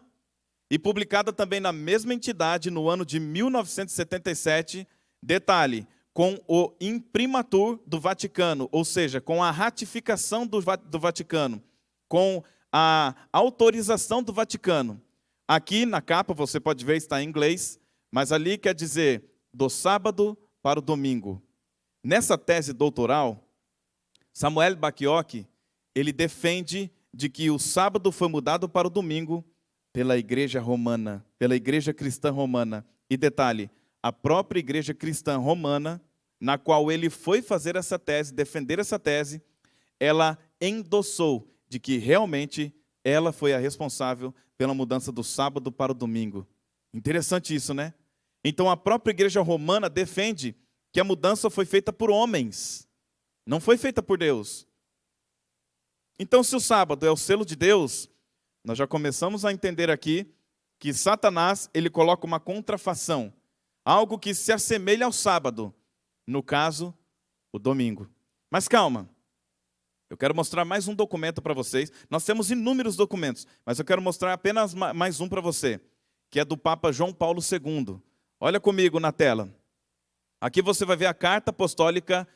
Speaker 3: e publicada também na mesma entidade no ano de 1977, detalhe, com o imprimatur do Vaticano, ou seja, com a ratificação do Vaticano, com a autorização do Vaticano. Aqui na capa, você pode ver, está em inglês, mas ali quer dizer do sábado para o domingo. Nessa tese doutoral, Samuel Bacchiocchi, ele defende de que o sábado foi mudado para o domingo pela igreja romana, pela igreja cristã romana. E detalhe, a própria igreja cristã romana, na qual ele foi fazer essa tese, defender essa tese, ela endossou de que realmente ela foi a responsável pela mudança do sábado para o domingo. Interessante isso, né? Então a própria igreja romana defende que a mudança foi feita por homens, não foi feita por Deus. Então se o sábado é o selo de Deus, nós já começamos a entender aqui que Satanás, ele coloca uma contrafação, algo que se assemelha ao sábado, no caso, o domingo. Mas calma, eu quero mostrar mais um documento para vocês. Nós temos inúmeros documentos, mas eu quero mostrar apenas mais um para você, que é do Papa João Paulo II. Olha comigo na tela. Aqui você vai ver a carta apostólica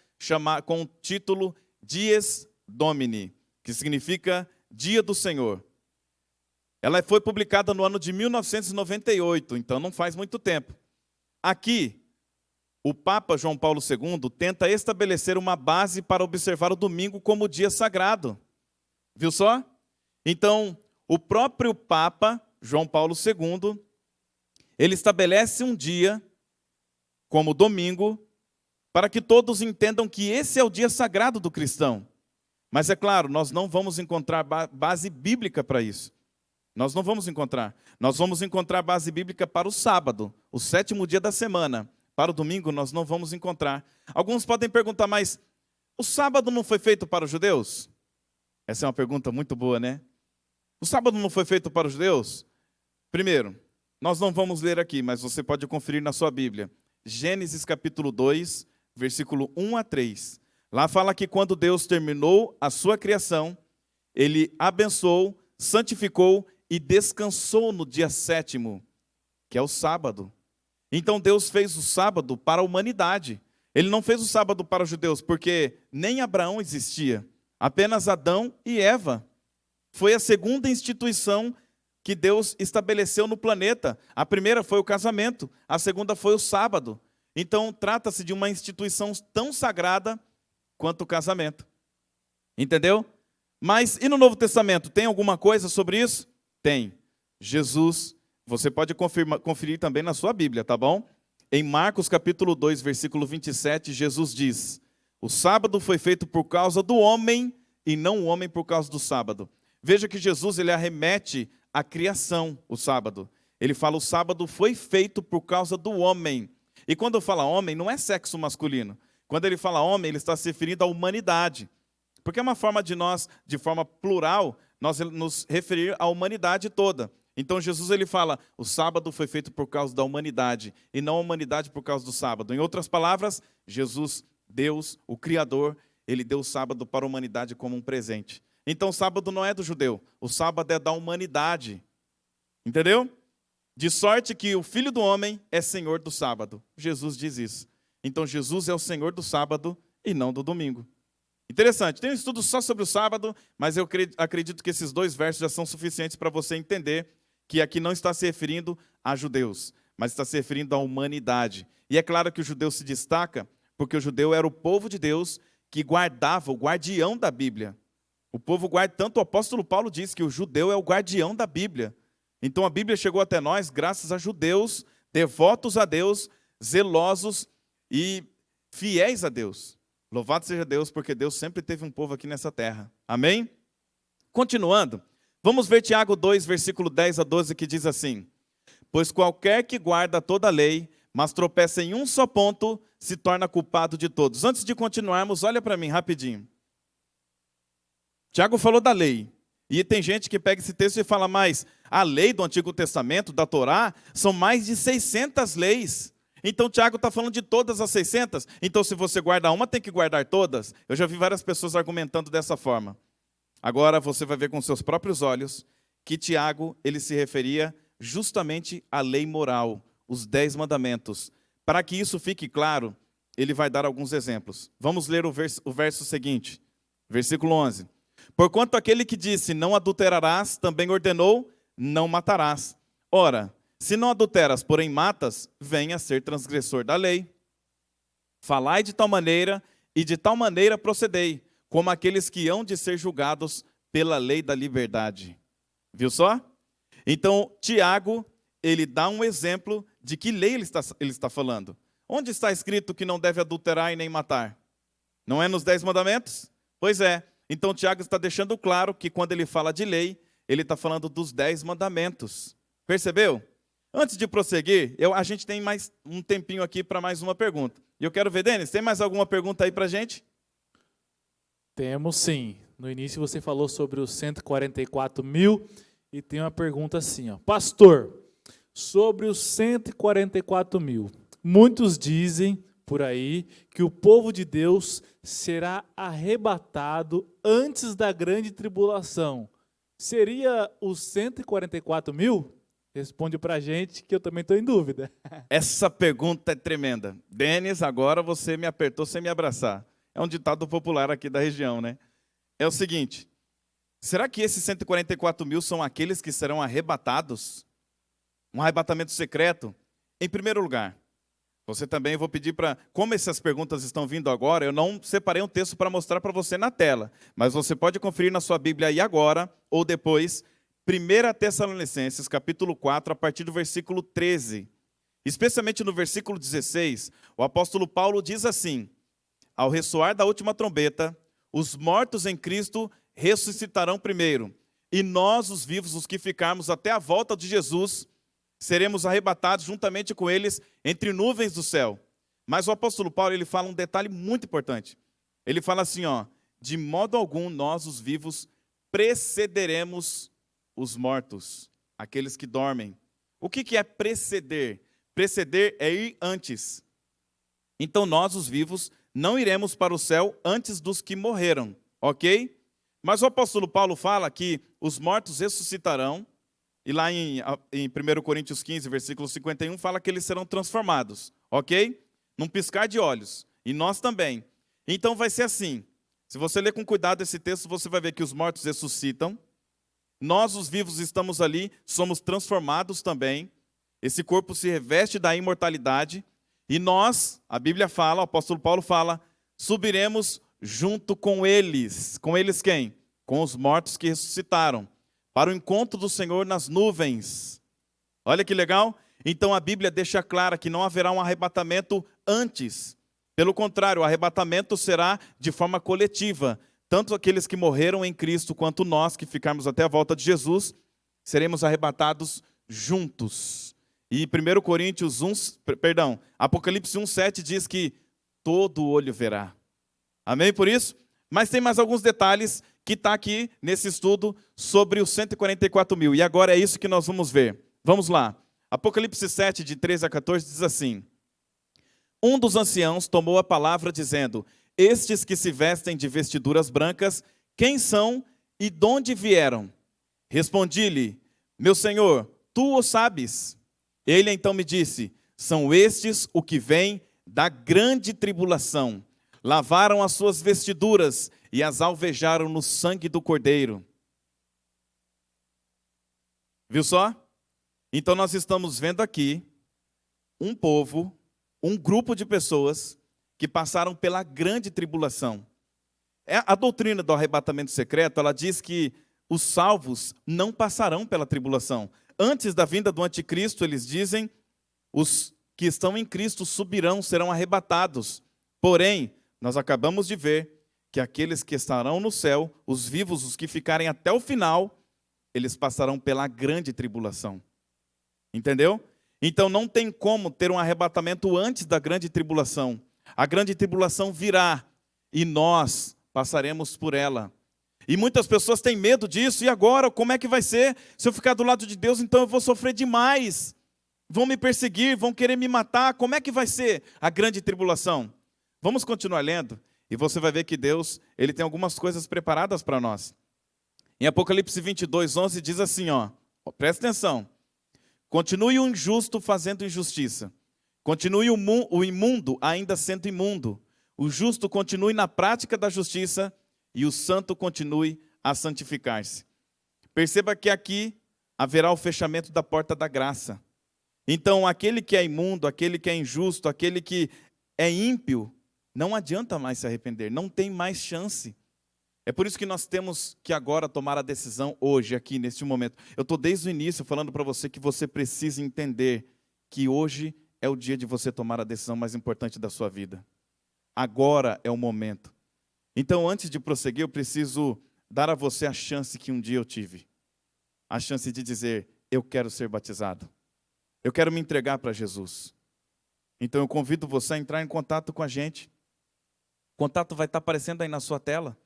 Speaker 3: com o título Dies Domini, que significa Dia do Senhor. Ela foi publicada no ano de 1998, então não faz muito tempo. Aqui, o Papa João Paulo II tenta estabelecer uma base para observar o domingo como dia sagrado. Viu só? Então, o próprio Papa João Paulo II, ele estabelece um dia como domingo para que todos entendam que esse é o dia sagrado do cristão. Mas é claro, nós não vamos encontrar base bíblica para isso. Nós não vamos encontrar. Nós vamos encontrar base bíblica para o sábado, o 7º dia da semana. Para o domingo nós não vamos encontrar. Alguns podem perguntar, mas o sábado não foi feito para os judeus? Essa é uma pergunta muito boa, né? O sábado não foi feito para os judeus? Primeiro, nós não vamos ler aqui, mas você pode conferir na sua Bíblia. Gênesis capítulo 2, versículo 1 a 3. Lá fala que quando Deus terminou a sua criação, ele abençoou, santificou e descansou no dia 7º, que é o sábado. Então Deus fez o sábado para a humanidade. Ele não fez o sábado para os judeus, porque nem Abraão existia. Apenas Adão e Eva. Foi a segunda instituição que Deus estabeleceu no planeta. A primeira foi o casamento, a segunda foi o sábado. Então trata-se de uma instituição tão sagrada quanto o casamento. Entendeu? Mas e no Novo Testamento, tem alguma coisa sobre isso? Tem. Jesus, você pode conferir também na sua Bíblia, tá bom? Em Marcos capítulo 2, versículo 27, Jesus diz: o sábado foi feito por causa do homem e não o homem por causa do sábado. Veja que Jesus, ele arremete à criação, o sábado. Ele fala, o sábado foi feito por causa do homem. E quando fala homem, não é sexo masculino. Quando ele fala homem, ele está se referindo à humanidade. Porque é uma forma de nós, de forma plural, nós nos referir à humanidade toda. Então Jesus, ele fala, o sábado foi feito por causa da humanidade, e não a humanidade por causa do sábado. Em outras palavras, Jesus Deus, o Criador, ele deu o sábado para a humanidade como um presente. Então o sábado não é do judeu, o sábado é da humanidade. Entendeu? De sorte que o Filho do Homem é Senhor do sábado. Jesus diz isso. Então Jesus é o Senhor do sábado e não do domingo. Interessante, tem um estudo só sobre o sábado, mas eu acredito que esses 2 versos já são suficientes para você entender que aqui não está se referindo a judeus, mas está se referindo à humanidade. E é claro que o judeu se destaca, porque o judeu era o povo de Deus que guardava, o guardião da Bíblia. O povo guarda, tanto o apóstolo Paulo diz que o judeu é o guardião da Bíblia. Então a Bíblia chegou até nós graças a judeus, devotos a Deus, zelosos e fiéis a Deus. Louvado seja Deus, porque Deus sempre teve um povo aqui nessa terra. Amém? Continuando, vamos ver Tiago 2, versículo 10 a 12, que diz assim: pois qualquer que guarda toda a lei, mas tropeça em um só ponto, se torna culpado de todos. Antes de continuarmos, olha para mim rapidinho. Tiago falou da lei. E tem gente que pega esse texto e fala, mas a lei do Antigo Testamento, da Torá, são mais de 600 leis. Então Tiago está falando de todas as 600. Então se você guarda uma, tem que guardar todas. Eu já vi várias pessoas argumentando dessa forma. Agora você vai ver com seus próprios olhos que Tiago, ele se referia justamente à lei moral, os 10 mandamentos. Para que isso fique claro, ele vai dar alguns exemplos. Vamos ler o verso seguinte, versículo 11. Porquanto aquele que disse, não adulterarás, também ordenou, não matarás. Ora, se não adulteras, porém matas, venha a ser transgressor da lei. Falai de tal maneira, e de tal maneira procedei, como aqueles que hão de ser julgados pela lei da liberdade. Viu só? Então, Tiago, ele dá um exemplo de que lei ele está falando. Onde está escrito que não deve adulterar e nem matar? Não é nos 10 mandamentos? Pois é. Então, Tiago está deixando claro que quando ele fala de lei, ele está falando dos 10 mandamentos. Percebeu? Antes de prosseguir, a gente tem mais um tempinho aqui para mais uma pergunta. E eu quero ver, Denis, tem mais alguma pergunta aí para a gente?
Speaker 1: Temos sim. No início você falou sobre os 144 mil e tem uma pergunta assim, ó. Pastor, sobre os 144 mil, muitos dizem por aí que o povo de Deus será arrebatado antes da grande tribulação. Seria os 144 mil? Responde para a gente que eu também estou em dúvida.
Speaker 3: Essa pergunta é tremenda. Denis, agora você me apertou sem me abraçar. É um ditado popular aqui da região, né? É o seguinte, será que esses 144 mil são aqueles que serão arrebatados? Um arrebatamento secreto? Em primeiro lugar, você também, eu vou pedir para, como essas perguntas estão vindo agora, eu não separei um texto para mostrar para você na tela, mas você pode conferir na sua Bíblia aí agora, ou depois, 1 Tessalonicenses, capítulo 4, a partir do versículo 13. Especialmente no versículo 16, o apóstolo Paulo diz assim, ao ressoar da última trombeta, os mortos em Cristo ressuscitarão primeiro, e nós, os vivos, os que ficarmos até a volta de Jesus, seremos arrebatados juntamente com eles entre nuvens do céu. Mas o apóstolo Paulo, ele fala um detalhe muito importante. Ele fala assim, ó, de modo algum nós, os vivos, precederemos os mortos, aqueles que dormem. O que é preceder? Preceder é ir antes. Então nós, os vivos, não iremos para o céu antes dos que morreram, ok? Mas o apóstolo Paulo fala que os mortos ressuscitarão, e lá em 1 Coríntios 15, versículo 51, fala que eles serão transformados, ok? Num piscar de olhos, e nós também. Então vai ser assim, se você ler com cuidado esse texto, você vai ver que os mortos ressuscitam, nós os vivos estamos ali, somos transformados também, esse corpo se reveste da imortalidade, e nós, a Bíblia fala, o apóstolo Paulo fala, subiremos junto com eles. Com eles quem? Com os mortos que ressuscitaram, para o encontro do Senhor nas nuvens. Olha que legal. Então a Bíblia deixa clara que não haverá um arrebatamento antes. Pelo contrário, o arrebatamento será de forma coletiva. Tanto aqueles que morreram em Cristo, quanto nós que ficarmos até a volta de Jesus, seremos arrebatados juntos. E Apocalipse 1:7 diz que todo olho verá. Amém por isso? Mas tem mais alguns detalhes que está aqui nesse estudo sobre os 144 mil. E agora é isso que nós vamos ver. Vamos lá. Apocalipse 7, de 13 a 14, diz assim. um dos anciãos tomou a palavra dizendo: estes que se vestem de vestiduras brancas, quem são e de onde vieram? Respondi-lhe: meu senhor, tu o sabes. Ele então me disse: são estes o que vêm da grande tribulação. Lavaram as suas vestiduras e as alvejaram no sangue do Cordeiro. Viu só? Então nós estamos vendo aqui um povo, um grupo de pessoas que passaram pela grande tribulação. A doutrina do arrebatamento secreto, ela diz que os salvos não passarão pela tribulação. Antes da vinda do anticristo, eles dizem, os que estão em Cristo subirão, serão arrebatados. Porém, nós acabamos de ver que aqueles que estarão no céu, os vivos, os que ficarem até o final, eles passarão pela grande tribulação. Entendeu? Então não tem como ter um arrebatamento antes da grande tribulação. A grande tribulação virá e nós passaremos por ela. E muitas pessoas têm medo disso. E agora, como é que vai ser? Se eu ficar do lado de Deus, então eu vou sofrer demais. Vão me perseguir, vão querer me matar. Como é que vai ser a grande tribulação? Vamos continuar lendo e você vai ver que Deus, ele tem algumas coisas preparadas para nós. Em Apocalipse 22, 11 diz assim, presta atenção. Continue o injusto fazendo injustiça. Continue o imundo ainda sendo imundo. O justo continue na prática da justiça e o santo continue a santificar-se. Perceba que aqui haverá o fechamento da porta da graça. Então, aquele que é imundo, aquele que é injusto, aquele que é ímpio, não adianta mais se arrepender, não tem mais chance. É por isso que nós temos que agora tomar a decisão hoje, aqui, neste momento. Eu estou desde o início falando para você que você precisa entender que hoje é o dia de você tomar a decisão mais importante da sua vida. Agora é o momento. Então, antes de prosseguir, eu preciso dar a você a chance que um dia eu tive. A chance de dizer, eu quero ser batizado. Eu quero me entregar para Jesus. Então, eu convido você a entrar em contato com a gente. O contato vai estar aparecendo aí na sua tela.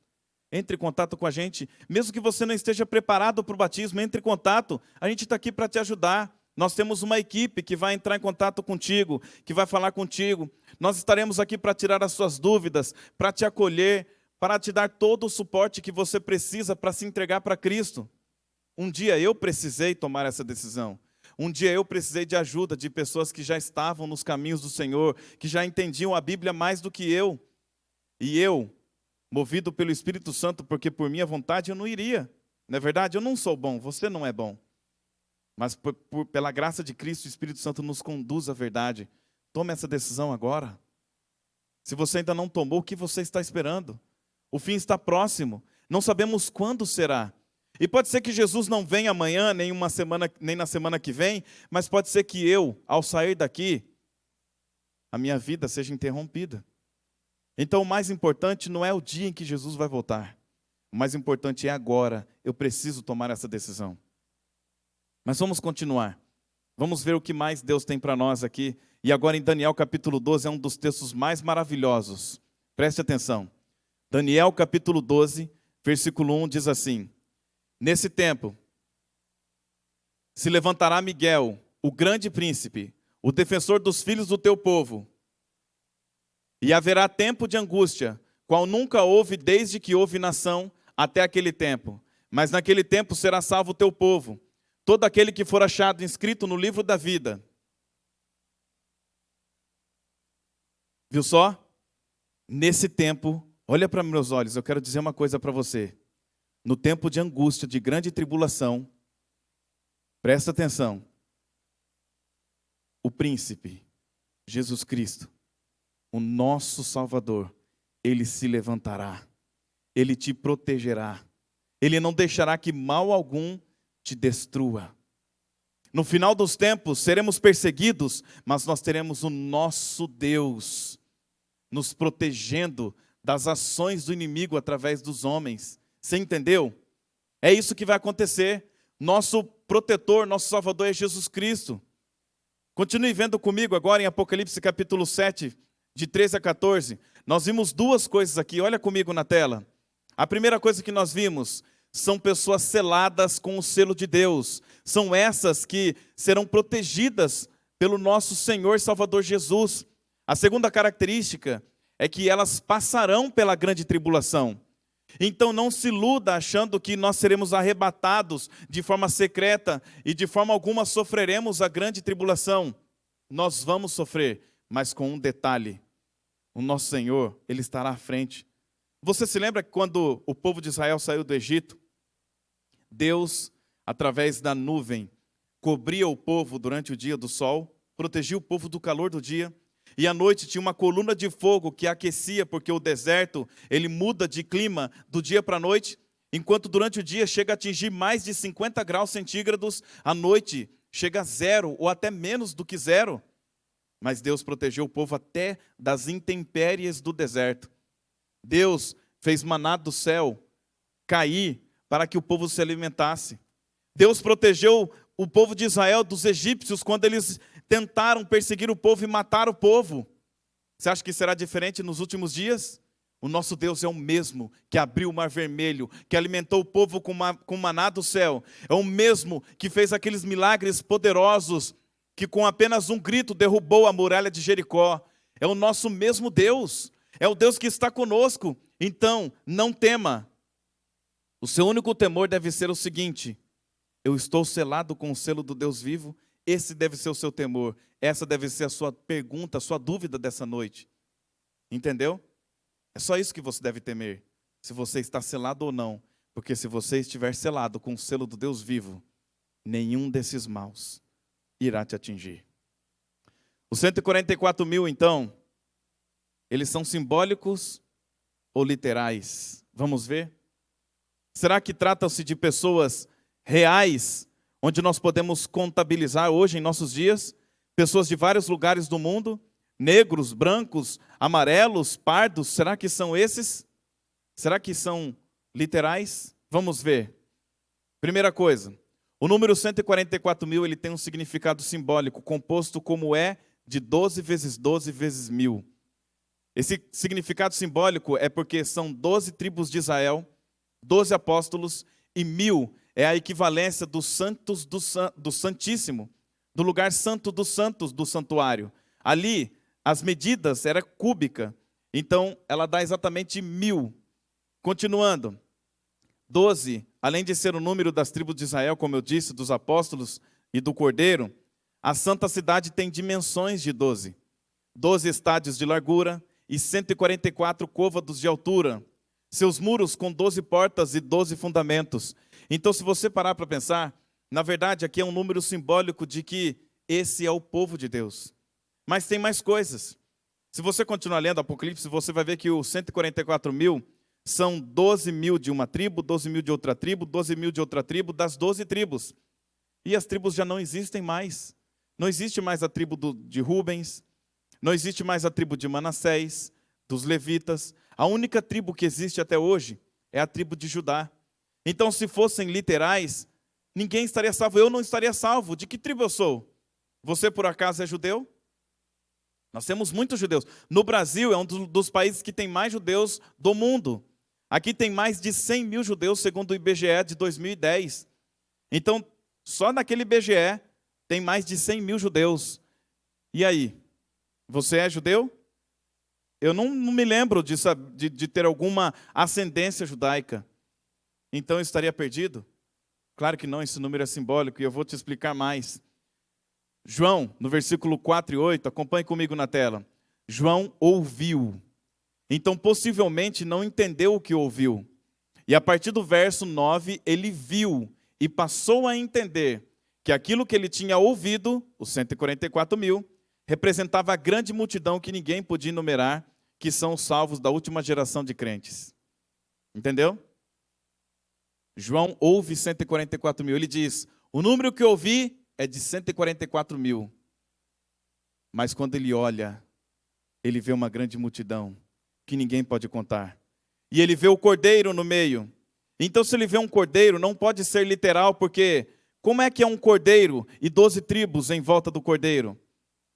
Speaker 3: Entre em contato com a gente. Mesmo que você não esteja preparado para o batismo, entre em contato. A gente está aqui para te ajudar. Nós temos uma equipe que vai entrar em contato contigo, que vai falar contigo. Nós estaremos aqui para tirar as suas dúvidas, para te acolher, para te dar todo o suporte que você precisa para se entregar para Cristo. Um dia eu precisei tomar essa decisão. Um dia eu precisei de ajuda de pessoas que já estavam nos caminhos do Senhor, que já entendiam a Bíblia mais do que eu. E eu, movido pelo Espírito Santo, porque por minha vontade eu não iria. Não é verdade? Eu não sou bom, você não é bom. Mas pela graça de Cristo, o Espírito Santo nos conduz à verdade. Tome essa decisão agora. Se você ainda não tomou, o que você está esperando? O fim está próximo. Não sabemos quando será. E pode ser que Jesus não venha amanhã, nem na semana que vem, mas pode ser que eu, ao sair daqui, a minha vida seja interrompida. Então o mais importante não é o dia em que Jesus vai voltar. O mais importante é agora. Eu preciso tomar essa decisão. Mas vamos continuar. Vamos ver o que mais Deus tem para nós aqui. E agora em Daniel capítulo 12 é um dos textos mais maravilhosos. Preste atenção. Daniel capítulo 12, versículo 1 diz assim: nesse tempo se levantará Miguel, o grande príncipe, o defensor dos filhos do teu povo. E haverá tempo de angústia, qual nunca houve desde que houve nação até aquele tempo. Mas naquele tempo será salvo o teu povo, todo aquele que for achado inscrito no livro da vida. Viu só? Nesse tempo, olha para meus olhos, eu quero dizer uma coisa para você. No tempo de angústia, de grande tribulação, presta atenção. O príncipe, Jesus Cristo, o nosso Salvador, ele se levantará, ele te protegerá, ele não deixará que mal algum te destrua. No final dos tempos seremos perseguidos, mas nós teremos o nosso Deus nos protegendo das ações do inimigo através dos homens. Você entendeu? É isso que vai acontecer. Nosso protetor, nosso Salvador é Jesus Cristo. Continue vendo comigo agora em Apocalipse capítulo 7, de 13 a 14. Nós vimos duas coisas aqui, olha comigo na tela. A primeira coisa que nós vimos são pessoas seladas com o selo de Deus. São essas que serão protegidas pelo nosso Senhor e Salvador Jesus. A segunda característica é que elas passarão pela grande tribulação. Então não se iluda achando que nós seremos arrebatados de forma secreta e de forma alguma sofreremos a grande tribulação. Nós vamos sofrer, mas com um detalhe: o nosso Senhor, Ele estará à frente. Você se lembra que quando o povo de Israel saiu do Egito, Deus, através da nuvem, cobria o povo durante o dia do sol, protegia o povo do calor do dia, e à noite tinha uma coluna de fogo que aquecia, porque o deserto, ele muda de clima do dia para a noite, enquanto durante o dia chega a atingir mais de 50 graus centígrados, à noite chega a zero ou até menos do que zero. Mas Deus protegeu o povo até das intempéries do deserto. Deus fez maná do céu cair para que o povo se alimentasse. Deus protegeu o povo de Israel dos egípcios quando eles tentaram perseguir o povo e matar o povo. Você acha que será diferente nos últimos dias? O nosso Deus é o mesmo que abriu o mar vermelho, que alimentou o povo com maná do céu. É o mesmo que fez aqueles milagres poderosos, que com apenas um grito derrubou a muralha de Jericó. É o nosso mesmo Deus. É o Deus que está conosco. Então, não tema. O seu único temor deve ser o seguinte: eu estou selado com o selo do Deus vivo. Esse deve ser o seu temor. Essa deve ser a sua pergunta, a sua dúvida dessa noite. Entendeu? É só isso que você deve temer. Se você está selado ou não. Porque se você estiver selado com o selo do Deus vivo, nenhum desses maus irá te atingir. Os 144 mil, então, eles são simbólicos ou literais? Vamos ver? Será que tratam-se de pessoas reais, onde nós podemos contabilizar hoje em nossos dias? Pessoas de vários lugares do mundo, negros, brancos, amarelos, pardos, será que são esses? Será que são literais? Vamos ver. Primeira coisa, o número 144 mil, ele tem um significado simbólico, composto como é de 12 vezes 12 vezes 1000. Esse significado simbólico é porque são 12 tribos de Israel, 12 apóstolos, e 1000 é a equivalência dos santos do Santíssimo, do lugar santo dos santos do santuário. Ali, as medidas eram cúbica, então ela dá exatamente 1000. Continuando, 12, além de ser o número das tribos de Israel, como eu disse, dos apóstolos e do Cordeiro, a santa cidade tem dimensões de 12. 12 estádios de largura e 144 côvados de altura. Seus muros com 12 portas e 12 fundamentos. Então, se você parar para pensar, na verdade, aqui é um número simbólico de que esse é o povo de Deus. Mas tem mais coisas. Se você continuar lendo Apocalipse, você vai ver que os 144 mil são 12 mil de uma tribo, 12 mil de outra tribo, 12 mil de outra tribo, das 12 tribos. E as tribos já não existem mais. Não existe mais a tribo de Rubens, não existe mais a tribo de Manassés, dos levitas. A única tribo que existe até hoje é a tribo de Judá. Então, se fossem literais, ninguém estaria salvo. Eu não estaria salvo. De que tribo eu sou? Você, por acaso, é judeu? Nós temos muitos judeus. No Brasil, é um dos países que tem mais judeus do mundo. Aqui tem mais de 100 mil judeus, segundo o IBGE de 2010. Então, só naquele IBGE tem mais de 100 mil judeus. E aí? Você é judeu? Eu não me lembro de ter alguma ascendência judaica. Então eu estaria perdido? Claro que não, esse número é simbólico e eu vou te explicar mais. João, no versículo 4 e 8, acompanhe comigo na tela. João ouviu. Então possivelmente não entendeu o que ouviu. E a partir do verso 9, ele viu e passou a entender que aquilo que ele tinha ouvido, os 144 mil, representava a grande multidão que ninguém podia enumerar, que são os salvos da última geração de crentes. Entendeu? João ouve 144 mil. Ele diz, o número que eu ouvi é de 144 mil. Mas quando ele olha, ele vê uma grande multidão que ninguém pode contar. E ele vê o cordeiro no meio. Então, se ele vê um cordeiro, não pode ser literal, porque como é que é um cordeiro e 12 tribos em volta do cordeiro?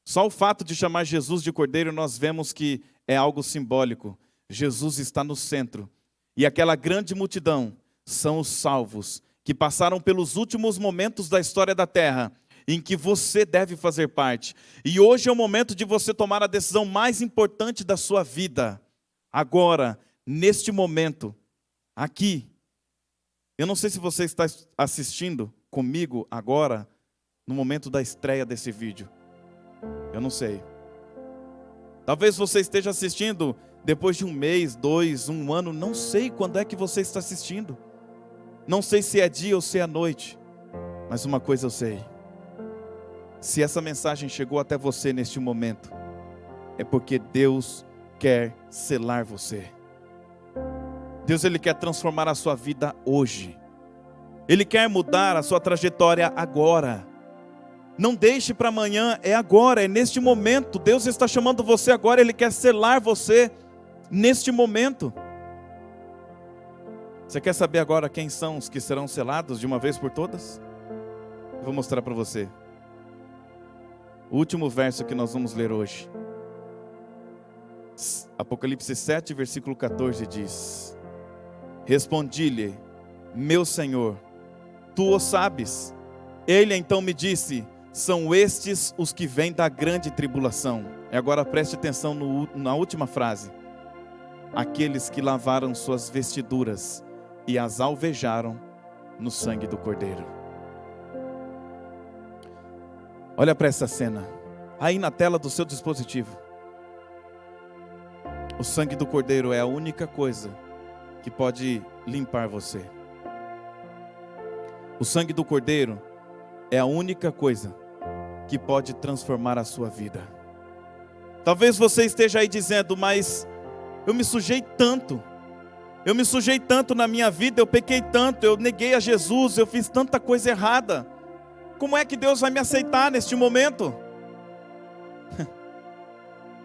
Speaker 3: Só o fato de chamar Jesus de cordeiro, nós vemos que é algo simbólico. Jesus está no centro. E aquela grande multidão são os salvos, que passaram pelos últimos momentos da história da terra. em que você deve fazer parte. E hoje é o momento de você tomar a decisão mais importante da sua vida. Agora, neste momento, aqui. Eu não sei se você está assistindo comigo agora, no momento da estreia desse vídeo. Eu não sei. Talvez você esteja assistindo depois de 1 mês, 2, 1 ano, não sei quando é que você está assistindo. Não sei se é dia ou se é noite, mas uma coisa eu sei. Se essa mensagem chegou até você neste momento, é porque Deus quer selar você. Deus, Ele quer transformar a sua vida hoje. Ele quer mudar a sua trajetória agora. Não deixe para amanhã, é agora, é neste momento. Deus está chamando você agora, Ele quer selar você neste momento. Você quer saber agora quem são os que serão selados de uma vez por todas? Eu vou mostrar para você. O último verso que nós vamos ler hoje. Apocalipse 7, versículo 14 diz: Respondi-lhe, meu Senhor, tu o sabes. Ele então me disse: são estes os que vêm da grande tribulação. E agora preste atenção na última frase. Aqueles que lavaram suas vestiduras e as alvejaram no sangue do Cordeiro. Olha para essa cena, aí na tela do seu dispositivo. O sangue do Cordeiro é a única coisa que pode limpar você. O sangue do Cordeiro é a única coisa que pode transformar a sua vida. Talvez você esteja aí dizendo: mas eu me sujei tanto. Eu me sujei tanto na minha vida, eu pequei tanto, eu neguei a Jesus, eu fiz tanta coisa errada. Como é que Deus vai me aceitar neste momento?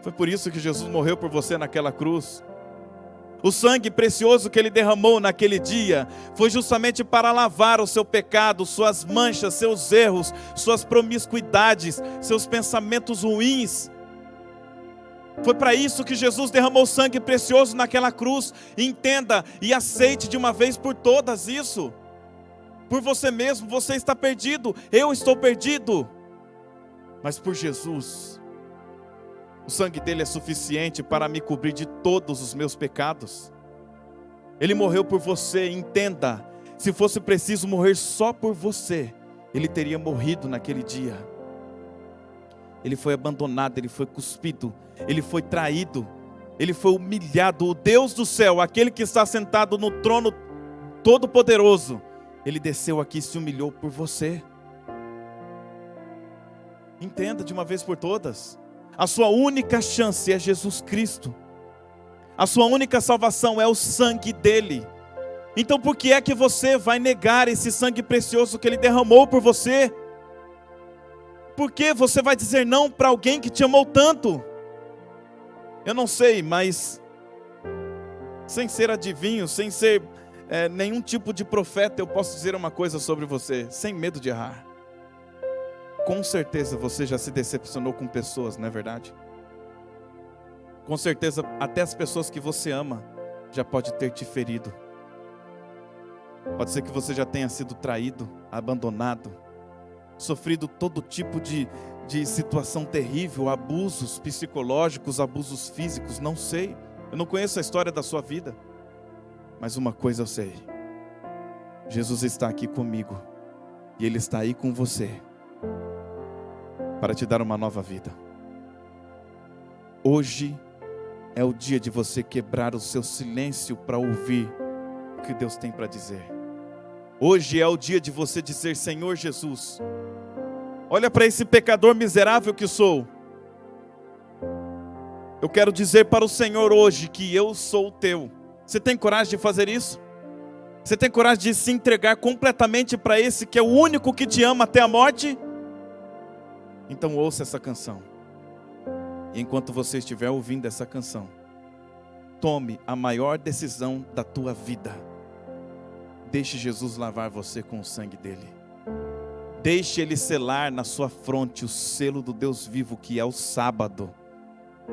Speaker 3: Foi por isso que Jesus morreu por você naquela cruz. O sangue precioso que Ele derramou naquele dia foi justamente para lavar o seu pecado, suas manchas, seus erros, suas promiscuidades, seus pensamentos ruins. Foi para isso que Jesus derramou sangue precioso naquela cruz. Entenda e aceite de uma vez por todas isso. Por você mesmo, você está perdido, eu estou perdido. Mas por Jesus, o sangue dele é suficiente para me cobrir de todos os meus pecados. Ele morreu por você, entenda. Se fosse preciso morrer só por você, ele teria morrido naquele dia. Ele foi abandonado, ele foi cuspido, ele foi traído, ele foi humilhado. O Deus do céu, aquele que está sentado no trono todo-poderoso, ele desceu aqui e se humilhou por você. Entenda de uma vez por todas. A sua única chance é Jesus Cristo. A sua única salvação é o sangue dele. Então por que é que você vai negar esse sangue precioso que ele derramou por você? Por que você vai dizer não para alguém que te amou tanto? Eu não sei, mas sem ser adivinho, sem ser nenhum tipo de profeta, eu posso dizer uma coisa sobre você, sem medo de errar. Com certeza você já se decepcionou com pessoas, não é verdade? Com certeza até as pessoas que você ama já pode ter te ferido. Pode ser que você já tenha sido traído, abandonado, sofrido todo tipo de situação terrível, abusos psicológicos, abusos físicos, não sei. Eu não conheço a história da sua vida, mas uma coisa eu sei: Jesus está aqui comigo e Ele está aí com você para te dar uma nova vida. Hoje é o dia de você quebrar o seu silêncio para ouvir o que Deus tem para dizer. Hoje é o dia de você dizer: Senhor Jesus, olha para esse pecador miserável que sou. Eu quero dizer para o Senhor hoje que eu sou teu. Você tem coragem de fazer isso? Você tem coragem de se entregar completamente para esse que é o único que te ama até a morte? Então ouça essa canção. E enquanto você estiver ouvindo essa canção, tome a maior decisão da tua vida. Deixe Jesus lavar você com o sangue dele. Deixe Ele selar na sua fronte o selo do Deus vivo, que é o sábado.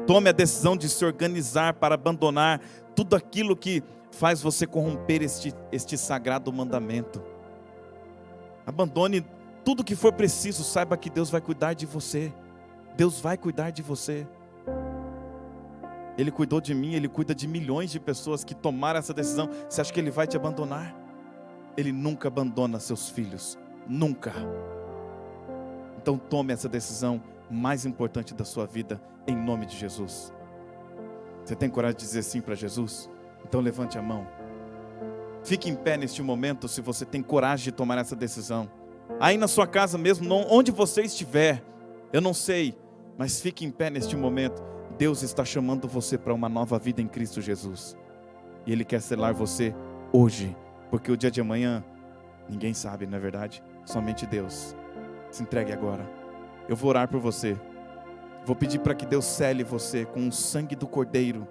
Speaker 3: Tome a decisão de se organizar para abandonar tudo aquilo que faz você corromper este sagrado mandamento. Abandone tudo que for preciso, saiba que Deus vai cuidar de você. Deus vai cuidar de você. Ele cuidou de mim, Ele cuida de milhões de pessoas que tomaram essa decisão. Você acha que Ele vai te abandonar? Ele nunca abandona seus filhos, nunca. Então tome essa decisão mais importante da sua vida, em nome de Jesus. Você tem coragem de dizer sim para Jesus? Então levante a mão. Fique em pé neste momento se você tem coragem de tomar essa decisão. Aí na sua casa mesmo, onde você estiver, eu não sei, mas fique em pé neste momento. Deus está chamando você para uma nova vida em Cristo Jesus. E Ele quer selar você hoje, porque o dia de amanhã, ninguém sabe, não é verdade? Somente Deus. Se entregue agora. Eu vou orar por você. Vou pedir para que Deus sele você com o sangue do Cordeiro,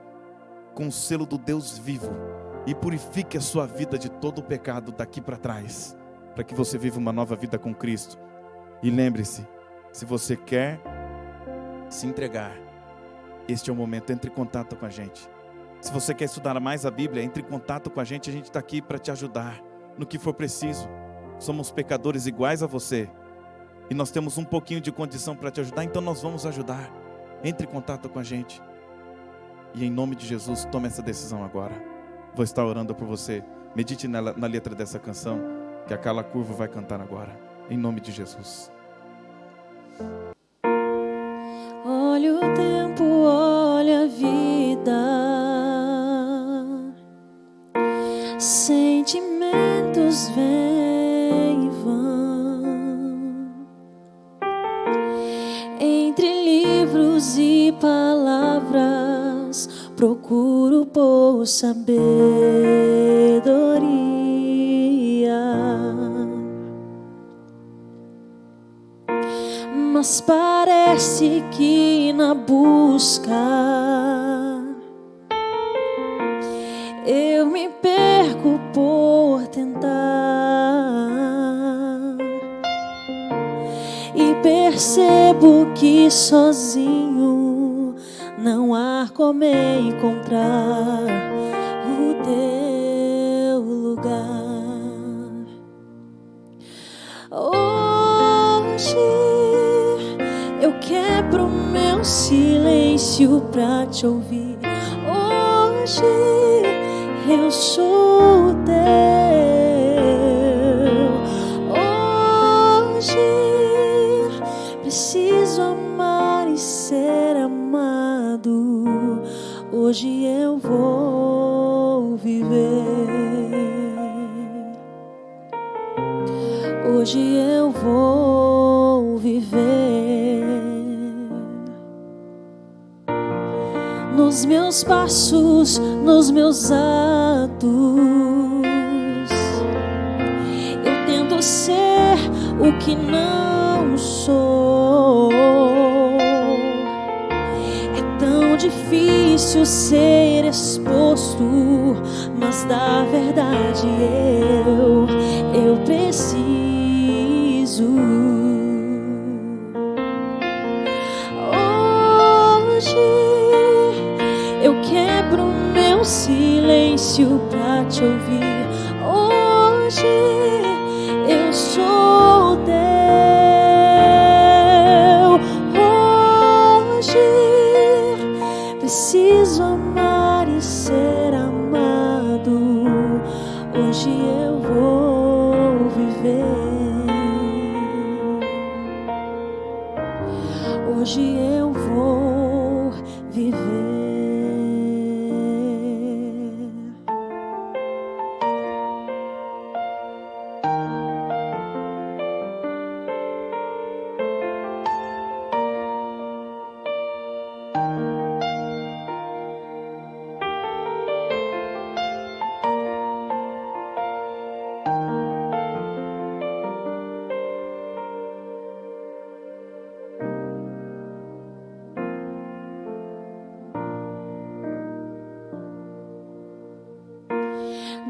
Speaker 3: com o selo do Deus vivo, e purifique a sua vida de todo o pecado daqui para trás, para que você viva uma nova vida com Cristo. E lembre-se, se você quer se entregar, este é o momento. Entre em contato com a gente. Se você quer estudar mais a Bíblia, entre em contato com a gente está aqui para te ajudar no que for preciso. Somos pecadores iguais a você, e nós temos um pouquinho de condição para te ajudar, então nós vamos ajudar. Entre em contato com a gente, e em nome de Jesus, tome essa decisão agora. Vou estar orando por você. Medite na letra dessa canção, que a Carla Curvo vai cantar agora, em nome de Jesus.
Speaker 4: Olha o tempo, olha a vida, sentimentos vêm e vão, entre livros e palavras, procuro por sabedoria. Mas parece que na busca eu me perco por tentar, e percebo que sozinho não há como encontrar o teu lugar. Hoje eu quebro meu silêncio pra te ouvir. Hoje eu sou teu. Hoje preciso amar e ser amado. Hoje eu vou viver. Hoje eu vou viver. Nos meus passos, nos meus atos, eu tento ser o que não sou. É tão difícil ser exposto, mas da verdade eu preciso. Hoje eu quebro meu silêncio pra te ouvir. Hoje eu sou teu. Hoje preciso amar e ser amado. Hoje eu vou viver. Hoje eu vou viver.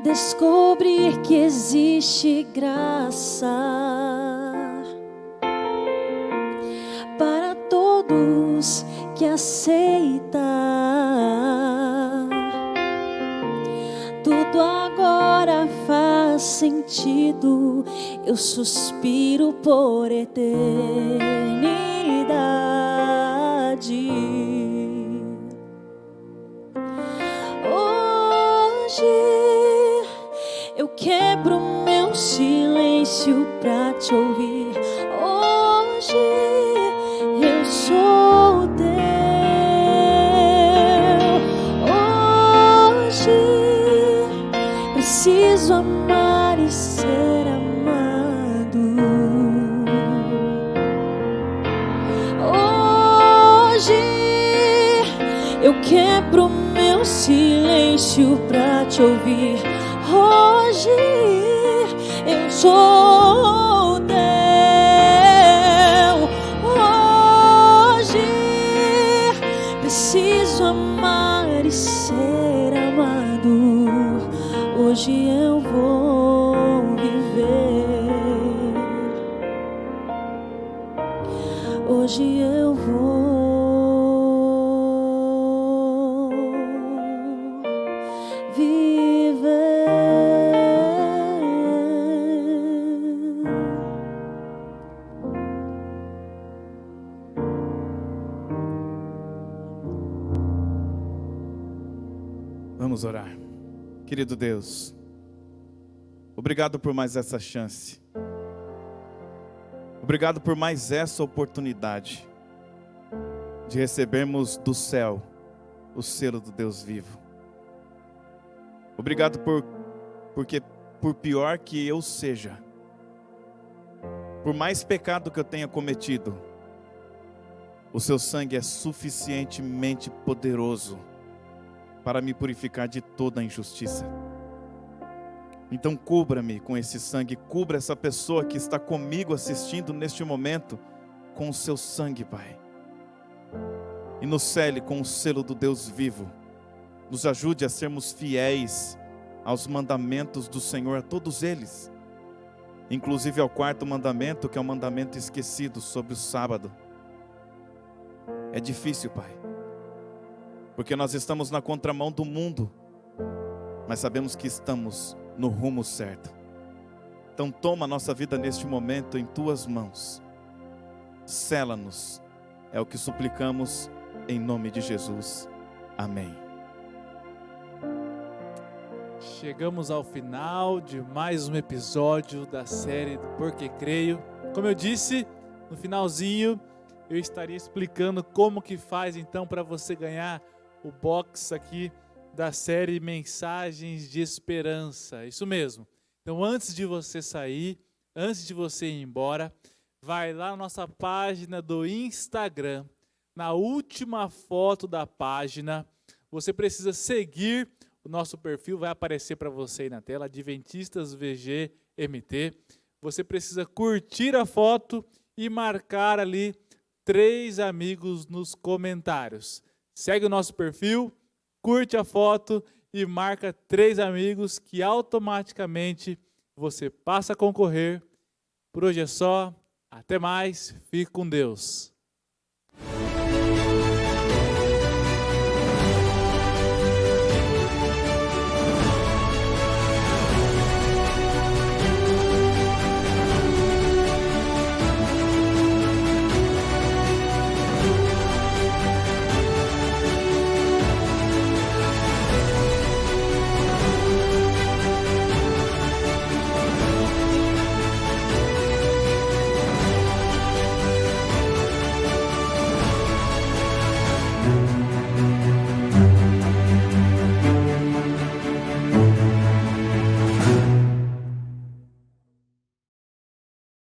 Speaker 4: Descobrir que existe graça para todos que aceitam. Tudo agora faz sentido. eu suspiro por eternidade. Hoje eu quebro meu silêncio pra te ouvir. Hoje eu sou teu. Hoje preciso amar e ser amado. Hoje eu quebro meu silêncio pra te ouvir. Hoje eu sou teu. Hoje preciso amar e ser amado. Hoje eu vou viver. Hoje eu vou
Speaker 3: Vamos orar. Querido Deus, obrigado por mais essa chance. Obrigado por mais essa oportunidade de recebermos do céu o selo do Deus vivo. Obrigado porque por pior que eu seja, por mais pecado que eu tenha cometido, o seu sangue é suficientemente poderoso para me purificar de toda a injustiça. Então cubra-me com esse sangue, cubra essa pessoa que está comigo assistindo neste momento com o seu sangue, Pai. E nos cele com o selo do Deus vivo. Nos ajude a sermos fiéis aos mandamentos do Senhor, a todos eles. Inclusive ao quarto mandamento, que é o mandamento esquecido sobre o sábado. É difícil, Pai, porque nós estamos na contramão do mundo, mas sabemos que estamos no rumo certo. Então toma a nossa vida neste momento em Tuas mãos. Sela-nos, é o que suplicamos em nome de Jesus. Amém.
Speaker 1: Chegamos ao final de mais um episódio da série do Porque Creio. Como eu disse, no finalzinho eu estaria explicando como que faz então para você ganhar o box aqui da série Mensagens de Esperança. Isso mesmo. Então antes de você sair, antes de você ir embora, vai lá na nossa página do Instagram. Na última foto da página, você precisa seguir o nosso perfil, vai aparecer para você aí na tela, Adventistas VG MT. Você precisa curtir a foto e marcar ali 3 amigos nos comentários. Segue o nosso perfil, curte a foto e marca 3 amigos que automaticamente você passa a concorrer. Por hoje é só, até mais, fique com Deus.